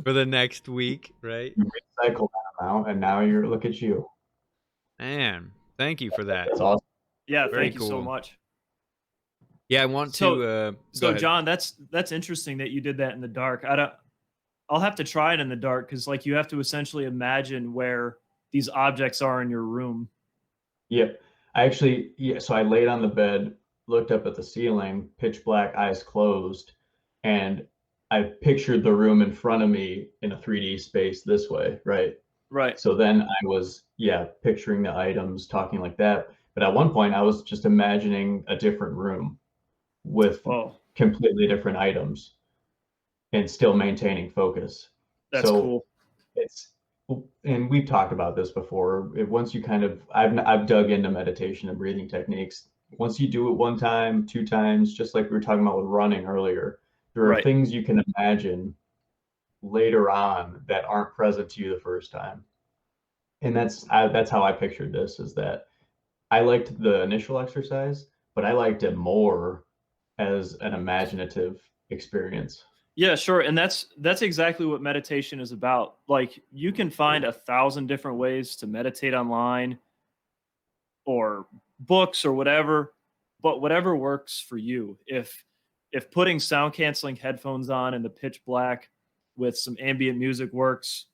For the next week, right? You recycle that amount, and now look at you. Man, thank you for that. That's awesome. Yeah, Very thank you so cool. much. Yeah, I want to. So John, that's interesting that you did that in the dark. I'll have to try it in the dark because like you have to essentially imagine where these objects are in your room. Yep. So I laid on the bed, looked up at the ceiling, pitch black, eyes closed, and I pictured the room in front of me in a 3D space this way, right? Right. So then I was, picturing the items, talking like that. But at one point, I was just imagining a different room with completely different items and still maintaining focus. That's cool. And we've talked about this before. Once you I've dug into meditation and breathing techniques. Once you do it one time, 2 times, just like we were talking about with running earlier, there are things you can imagine later on that aren't present to you the first time. And that's how I pictured this, is that I liked the initial exercise, but I liked it more as an imaginative experience. Yeah, sure. And that's exactly what meditation is about. Like you can find 1,000 different ways to meditate online or books or whatever, but whatever works for you. If putting sound canceling headphones on in the pitch black with some ambient music works,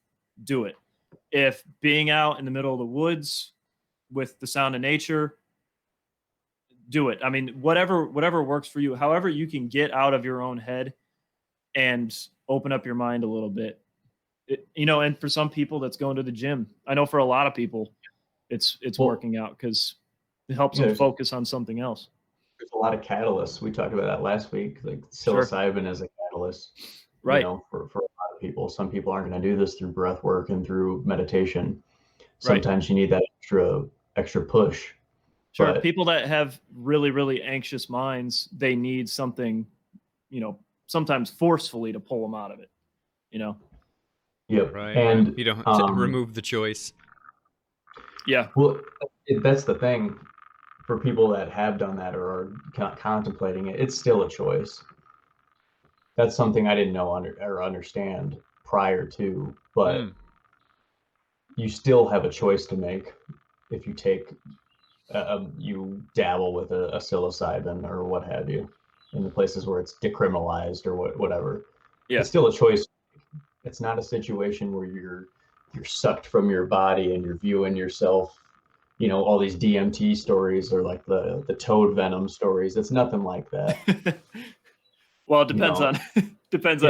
do it. If being out in the middle of the woods with the sound of nature, do it. I mean, whatever works for you, however you can get out of your own head and open up your mind a little bit. And for some people that's going to the gym. I know for a lot of people it's working out because it helps them focus on something else. There's a lot of catalysts. We talked about that last week, like psilocybin as a catalyst. Right. For a lot of people. Some people aren't going to do this through breath work and through meditation. Sometimes you need that extra push. Sure. But people that have really, really anxious minds, they need something, sometimes forcefully to pull them out of it, Yep. Right. And you don't remove the choice. Yeah. Well, that's the thing. For people that have done that or are contemplating it, it's still a choice. That's something I didn't know or understand prior to, but you still have a choice to make if you take, you dabble with a psilocybin or what have you in the places where it's decriminalized or whatever. Yeah. It's still a choice. It's not a situation where you're sucked from your body and you're viewing yourself, all these DMT stories or like the toad venom stories. It's nothing like that. Well, it depends on on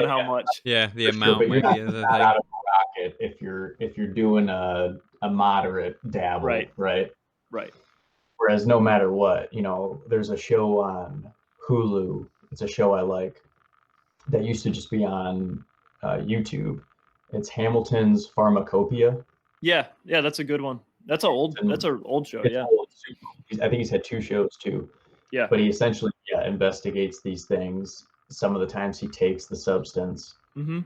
how much. Yeah, the amount. But you're not out of a rocket if you're doing a moderate dabble. Right. Whereas no matter what, there's a show on Hulu. It's a show I like that used to just be on YouTube. It's Hamilton's Pharmacopoeia. Yeah, that's a good one. That's an old show. Yeah, old. I think he's had 2 shows too. Yeah, but he essentially investigates these things. Some of the times he takes the substance,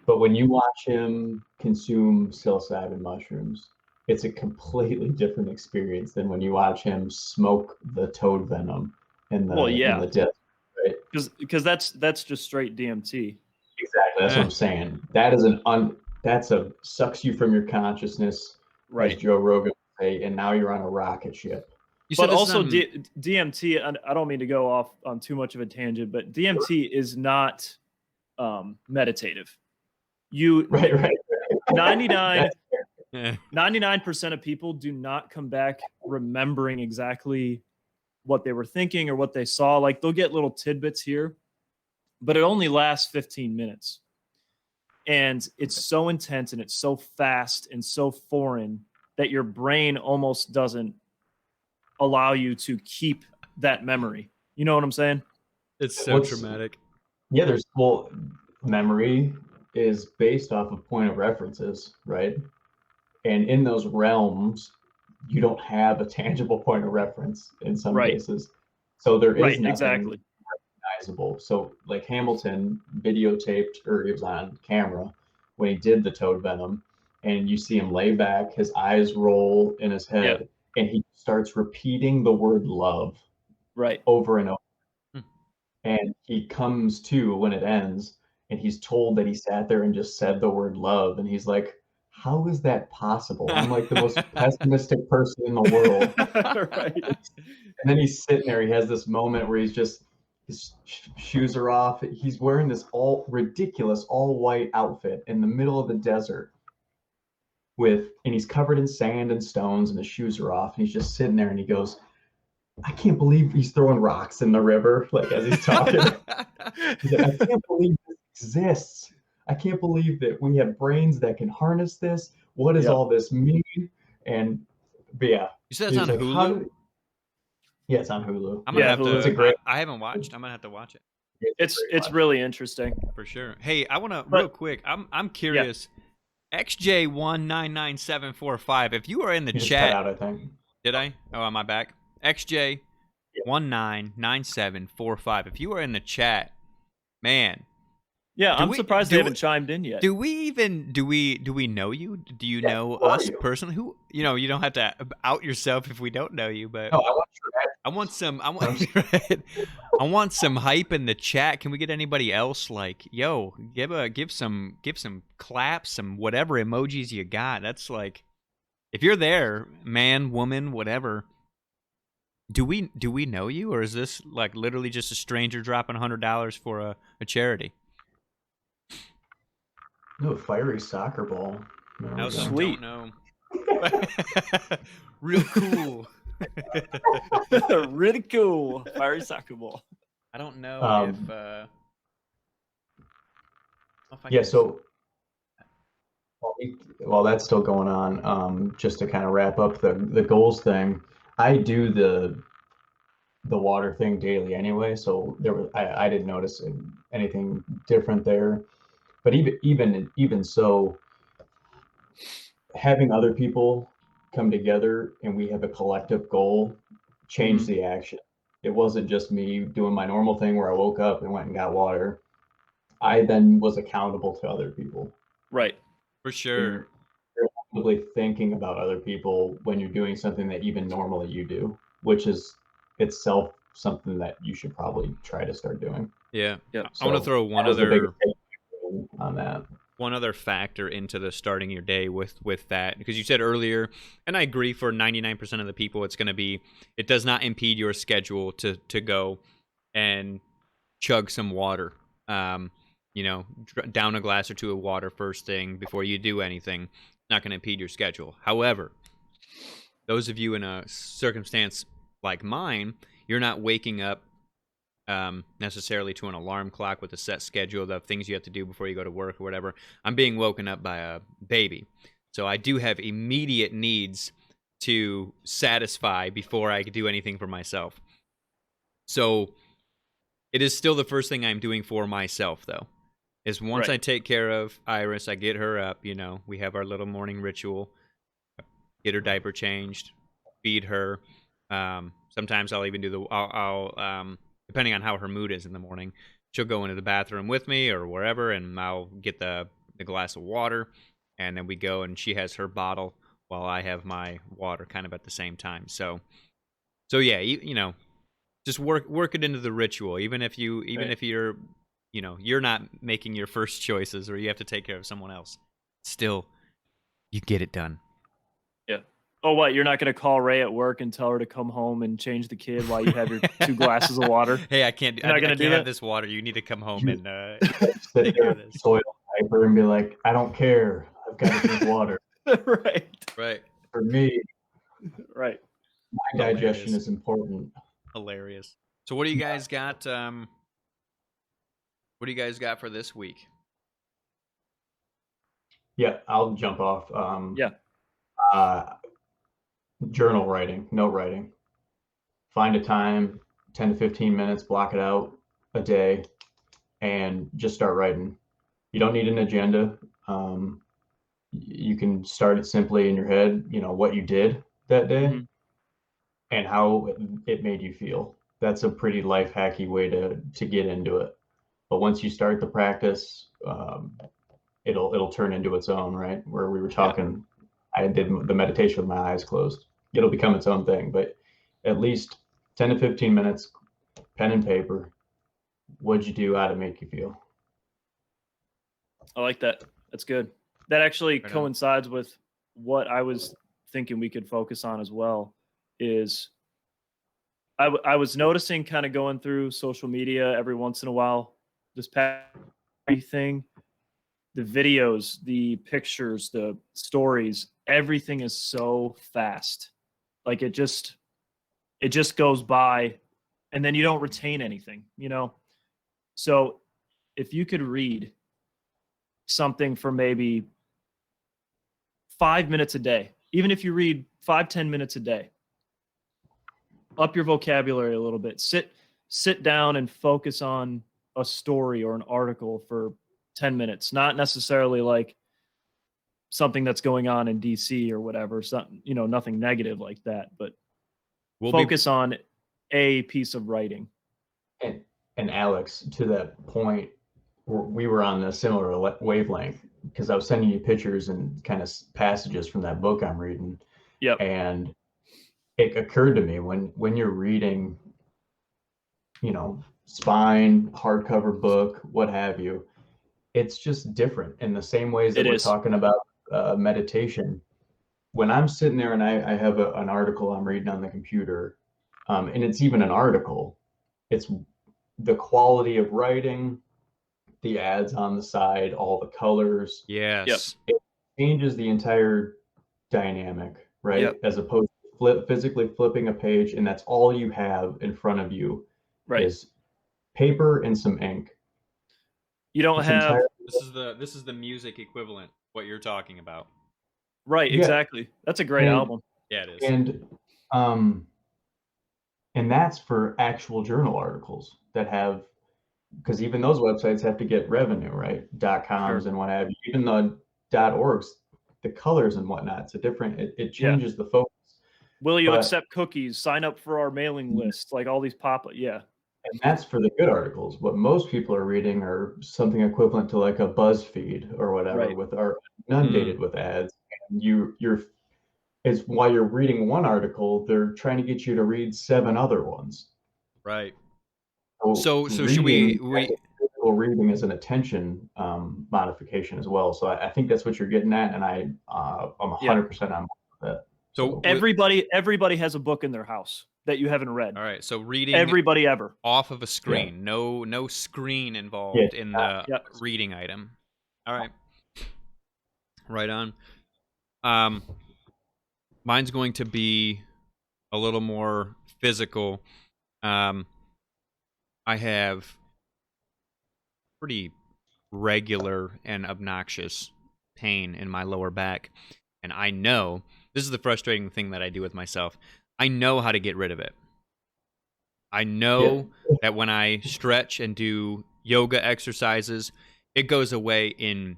but when you watch him consume psilocybin mushrooms, it's a completely different experience than when you watch him smoke the toad venom in the desert, right? Because that's just straight DMT. Exactly, that's what I'm saying. That is that's a sucks you from your consciousness, right? As Joe Rogan would say, and now you're on a rocket ship. But also DMT, and I don't mean to go off on too much of a tangent, but DMT is not meditative. Right. 99% of people do not come back remembering exactly what they were thinking or what they saw. Like they'll get little tidbits here, but it only lasts 15 minutes. And it's so intense and it's so fast and so foreign that your brain almost doesn't allow you to keep that memory. You know what I'm saying? It's so traumatic. Yeah, memory is based off of point of references, right? And in those realms, you don't have a tangible point of reference in some cases. So there is nothing recognizable. So like Hamilton videotaped, or he was on camera when he did the toad venom, and you see him lay back, his eyes roll in his head, and he starts repeating the word love over and over. And he comes to when it ends, and he's told that he sat there and just said the word love, and he's like, how is that possible? I'm like the most pessimistic person in the world. And then he's sitting there, he has this moment where his shoes are off, he's wearing this ridiculous all white outfit in the middle of the desert and he's covered in sand and stones, and his shoes are off, and he's just sitting there, and he goes, I can't believe he's throwing rocks in the river, like as he's talking. He's like, I can't believe this exists. I can't believe that we have brains that can harness this. What does all this mean? But yeah. You said it's on Hulu? Yeah, it's on Hulu. I'm gonna have to. It's a great. I haven't watched. I'm gonna have to watch it. It's really interesting. For sure. Hey, I want to real quick. I'm curious. XJ199745. If you are in the chat, just cut out, I think. Did I? Oh, am I back? XJ199745. If you are in the chat, man. Yeah, I'm surprised they haven't chimed in yet. Do we know you? Do you know us personally? Who, you don't have to out yourself if we don't know you, but no, I want some hype in the chat. Can we get anybody else like, yo, give some claps, some whatever emojis you got. That's like, if you're there, man, woman, whatever. Do we know you, or is this like literally just a stranger dropping $100 for a charity? No, fiery soccer ball. No, sweet. No. Real cool. Really cool. Fiery soccer ball. I don't know if so while that's still going on, just to kind of wrap up the goals thing, I do the water thing daily anyway, so I didn't notice anything different there. But even so, having other people come together and we have a collective goal changed the action. It wasn't just me doing my normal thing where I woke up and went and got water. I then was accountable to other people. Right. For sure. You're actively thinking about other people when you're doing something that even normally you do, which is itself something that you should probably try to start doing. Yeah. So I want to throw one other factor into the starting your day with that, because you said earlier, and I agree, for 99% of the people, it does not impede your schedule to go and chug some water. Down a glass or two of water first thing before you do anything. Not going to impede your schedule. However, those of you in a circumstance like mine, you're not waking up necessarily to an alarm clock with a set schedule of things you have to do before you go to work or whatever. I'm being woken up by a baby. So I do have immediate needs to satisfy before I could do anything for myself. So it is still the first thing I'm doing for myself, though, is once I take care of Iris, I get her up, we have our little morning ritual. get her diaper changed, feed her. Sometimes I'll even do I'll depending on how her mood is in the morning, she'll go into the bathroom with me or wherever, and I'll get the glass of water, and then we go, and she has her bottle while I have my water, kind of at the same time. So yeah, just work it into the ritual, even if you're you're not making your first choices or you have to take care of someone else. Still, you get it done. Yeah. Oh, what? You're not going to call Ray at work and tell her to come home and change the kid while you have your 2 glasses of water? Hey, I can't. You're not I gonna do can't have that? this water. You need to come home You and sit take there care of with this. soil diaper and be like, I don't care. I've got to drink water. Right. Right. For me, Right. my digestion is important. Hilarious. So what do you guys got? What do you guys got for this week? Yeah, I'll jump off. Yeah. Journal writing, note writing. Find a time, 10 to 15 minutes, block it out a day, and just start writing. You don't need an agenda. You can start it simply in your head, what you did that day Mhm. and how it made you feel. That's a pretty life hacky way to get into it. But once you start the practice, it'll turn into its own, right? Where we were talking, I did the meditation with my eyes closed. It'll become its own thing, but at least 10 to 15 minutes, pen and paper. What'd you do? How'd it make you feel? I like that. That's good. That actually Right on. coincides with what I was thinking we could focus on as well. Is I was noticing, kind of going through social media every once in a while, this past thing, the videos, the pictures, the stories, everything is so fast. Like it just goes by, and then you don't retain anything, So if you could read something for maybe 5 minutes a day, even if you read 5-10 minutes a day, up your vocabulary a little bit. Sit down and focus on a story or an article for 10 minutes, not necessarily like something that's going on in DC or whatever, something, nothing negative like that, but focus on a piece of writing. And Alex, to that point, we were on a similar wavelength because I was sending you pictures and kind of passages from that book I'm reading. Yep. And it occurred to me when you're reading, spine, hardcover book, what have you, it's just different in the same ways that we're talking about meditation. When I'm sitting there and I have an article I'm reading on the computer, and it's even an article, it's the quality of writing, the ads on the side, all the colors. Yes. It changes the entire dynamic, right? Yep. As opposed to physically flipping a page and that's all you have in front of you is paper and some ink. You don't have this is the music equivalent, what you're talking about. Right, exactly. That's a great album. Yeah, it is. And that's for actual journal articles that have, because even those websites have to get revenue, right? .coms and what have you. Even the .orgs, the colors and whatnot, it's a different. It changes the focus. Will you accept cookies? Sign up for our mailing list. Like all these pop-up. Yeah. And that's for the good articles. What most people are reading are something equivalent to like a BuzzFeed or whatever, are inundated with ads. And you're is while you're reading one article, they're trying to get you to read 7 other ones. Right. So should we reading is an attention modification as well. So I think that's what you're getting at, and I'm 100% on board with that. So everybody has a book in their house that you haven't read. All right. So reading everybody ever off of a screen. Yeah. No screen involved in the reading item. All right. Right on. Mine's going to be a little more physical. I have pretty regular and obnoxious pain in my lower back, and I know this is the frustrating thing that I do with myself. I know how to get rid of it. I know that when I stretch and do yoga exercises, it goes away in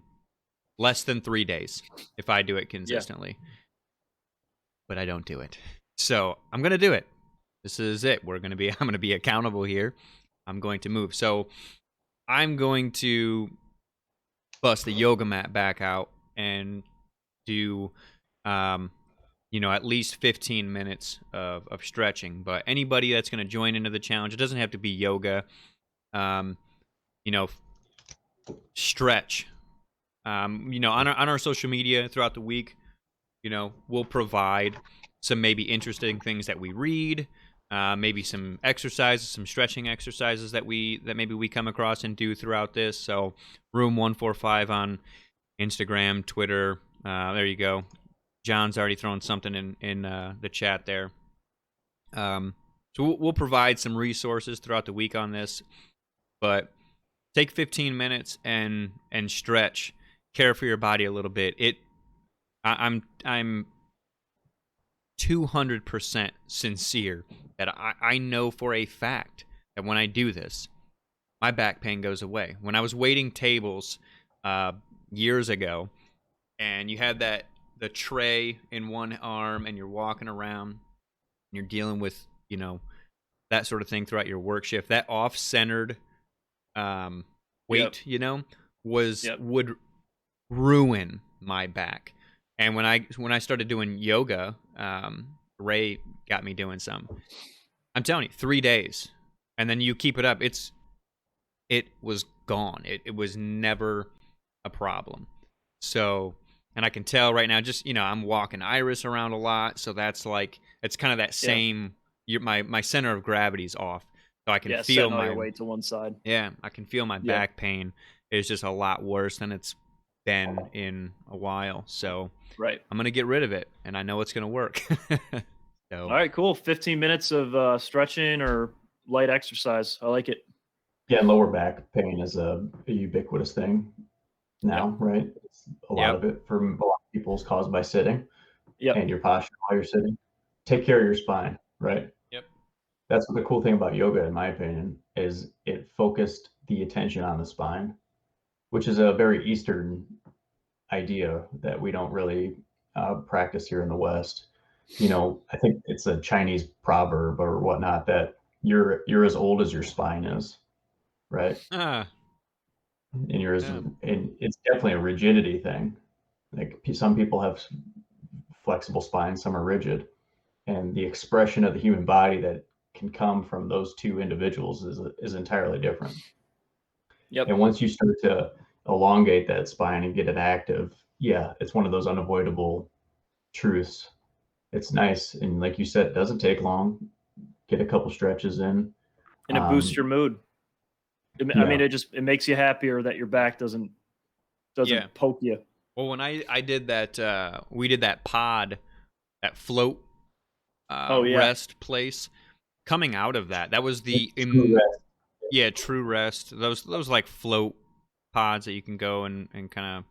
less than 3 days if I do it consistently. but I don't do it. So I'm gonna do it. This is it. I'm gonna be accountable here. I'm going to move. So I'm going to bust the yoga mat back out and do at least 15 minutes of stretching. But anybody that's going to join into the challenge, it doesn't have to be yoga. um, Stretch. On our social media throughout the week, we'll provide some maybe interesting things that we read, maybe some exercises, some stretching exercises that maybe we come across and do throughout this. So Room 145 on Instagram, Twitter. There you go. John's already thrown something in the chat there. So we'll provide some resources throughout the week on this, but take 15 minutes and stretch, care for your body a little bit. I'm 200% sincere that I know for a fact that when I do this, my back pain goes away. When I was waiting tables years ago, and you had the tray in one arm, and you're walking around, and you're dealing with that sort of thing throughout your work shift, that off-centered weight, would ruin my back. And when I started doing yoga, Ray got me doing some. I'm telling you, 3 days, and then you keep it up. It was gone. It was never a problem. So, and I can tell right now, just I'm walking Iris around a lot, so that's like it's kind of that same. My center of gravity's off, so I can feel my your weight to one side. Yeah, I can feel my back pain is just a lot worse than it's been in a while. So I'm gonna get rid of it, and I know it's gonna work. So. All right, cool. 15 minutes of stretching or light exercise. I like it. Yeah, lower back pain is a ubiquitous thing now, right? It's a lot of it for a lot of people is caused by sitting and your posture while you're sitting. Take care of your spine, right? Yep. That's what the cool thing about yoga, in my opinion, is it focused the attention on the spine, which is a very Eastern idea that we don't really practice here in the West. I think it's a Chinese proverb or whatnot that you're as old as your spine is, right? And and it's definitely a rigidity thing. Like some people have flexible spines, some are rigid, and the expression of the human body that can come from those two individuals is entirely different. And once you start to elongate that spine and get it active, it's one of those unavoidable truths. It's nice, and like you said, it doesn't take long. Get a couple stretches in, and it boosts your mood. I mean, it makes you happier that your back doesn't poke you. Well, when I did that, we did that pod, that float rest place. Coming out of that was the true rest. Those like float pods that you can go and kind of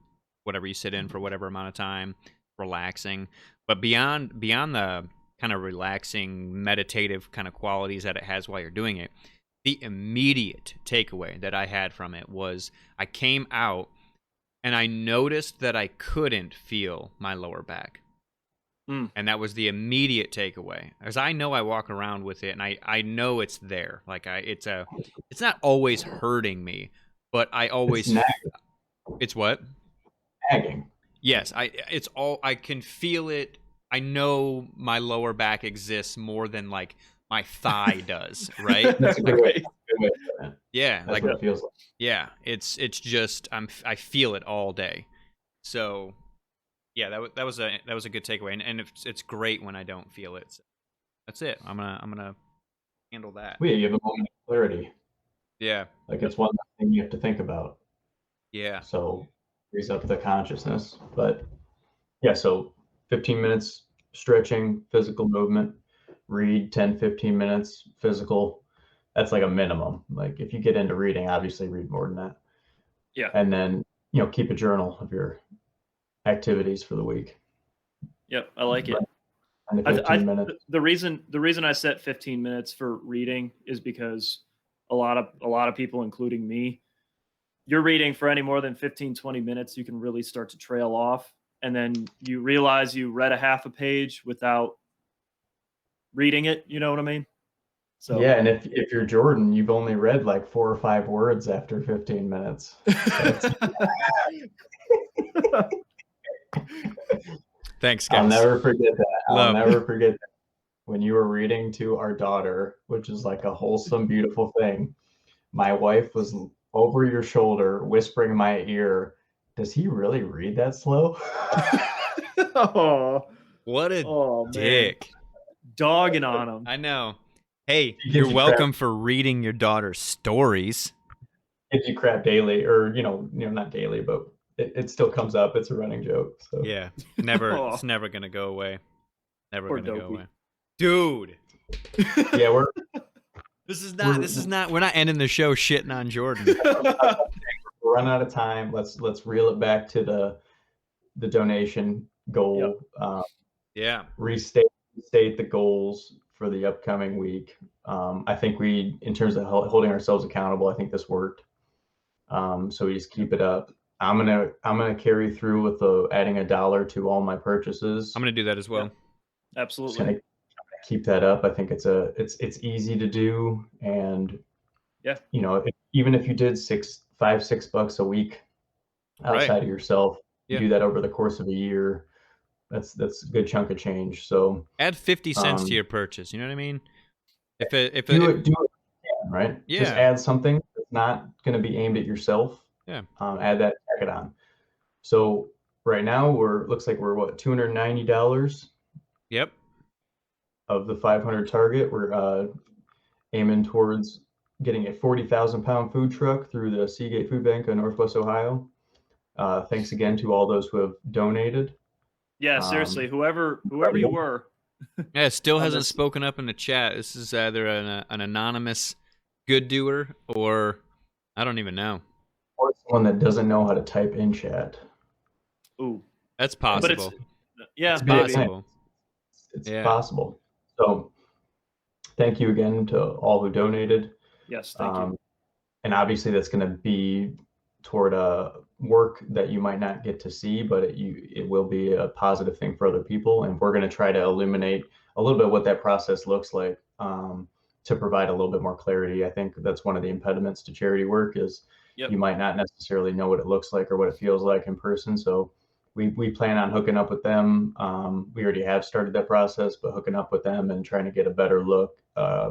whatever you sit in for whatever amount of time, relaxing. But beyond the kind of relaxing, meditative kind of qualities that it has while you're doing it, the immediate takeaway that I had from it was I came out and I noticed that I couldn't feel my lower back. And that was the immediate takeaway, because I know I walk around with it, and I know it's there. Like it's not always hurting me, but I always it's what? Nagging. Yes, I can feel it. I know my lower back exists more than like my thigh does, right? That's a good way. Yeah, that's what it feels like. Yeah, it's just I feel it all day. So yeah, that was a good takeaway, and it's great when I don't feel it. So that's it. I'm gonna handle that. Well, you have a moment of clarity. Yeah, like it's one thing you have to think about. Yeah. So frees up the consciousness. But so 15 minutes stretching, physical movement, read 10, 15 minutes physical. That's like a minimum. Like if you get into reading, obviously read more than that. Yeah. And then, keep a journal of your activities for the week. Yep, I like it. And 15 minutes. The reason I set 15 minutes for reading is because a lot of people, including me, you're reading for any more than 15, 20 minutes, you can really start to trail off. and then you realize you read a half a page without reading it. You know what I mean? So yeah, and if you're Jordan, you've only read like 4 or 5 words after 15 minutes. Thanks, guys. I'll never forget that. Love. I'll never forget that. When you were reading to our daughter, which is like a wholesome, beautiful thing, my wife was over your shoulder, whispering in my ear, "Does he really read that slow?" Oh, what a dick. Man. Dogging on him. I know. Hey, you're welcome for reading your daughter's stories. Gives you crap daily, or not daily, but it still comes up. It's a running joke. So yeah, it's never gonna go away. Never Poor gonna dopey. go away, dude. Yeah, we're not ending the show shitting on Jordan. We're running out of time. Let's reel it back to the donation goal. Yep. Restate the goals for the upcoming week. I think in terms of holding ourselves accountable, I think this worked. So we just keep it up. I'm gonna carry through with adding $1 to all my purchases. I'm gonna do that as well. Yep. Absolutely. Just gonna keep that up. I think it's easy to do, and even if you did $5-6 a week outside of yourself, you do that over the course of a year. That's a good chunk of change. So add 50 cents to your purchase. You know what I mean? If do it, right? Yeah. Just add something that's not going to be aimed at yourself. Yeah. Add that, tack it on. So right now looks like we're what, $290. Yep. Of the 500 target. We're aiming towards getting a 40,000-pound food truck through the Seagate Food Bank of Northwest Ohio. Thanks again to all those who have donated. Yeah, seriously, whoever you were. Yeah, still hasn't spoken up in the chat. This is either an anonymous good doer, or I don't even know. Or someone that doesn't know how to type in chat. Ooh, that's possible. It's possible. It's possible. So, thank you again to all who donated. Yes, thank you. And obviously, that's going to be toward work that you might not get to see, but it will be a positive thing for other people. And we're going to try to illuminate a little bit what that process looks like, to provide a little bit more clarity. I think that's one of the impediments to charity work is you might not necessarily know what it looks like or what it feels like in person. So we plan on hooking up with them. We already have started that process, but hooking up with them and trying to get a better look,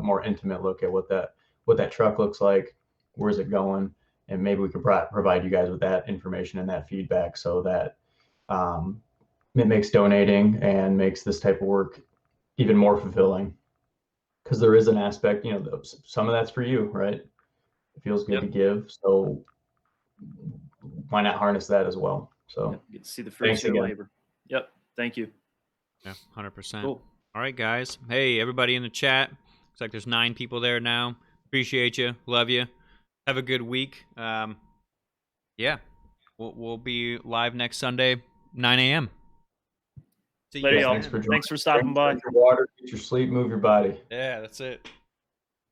more intimate look at what that truck looks like, where's it going, and maybe we could provide you guys with that information and that feedback so that it makes donating and makes this type of work even more fulfilling. Because there is an aspect, some of that's for you, right? It feels good to give, so why not harness that as well? So get to see the fruits of your labor. Yep, thank you. Yeah, 100%. Cool. All right, guys. Hey, everybody in the chat. Looks like there's 9 people there now. Appreciate you. Love you. Have a good week. Yeah, we'll be live next Sunday, 9 a.m. See you. Thanks for stopping by. Drink your water, get your sleep, move your body. Yeah, that's it.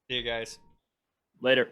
See you guys. Later.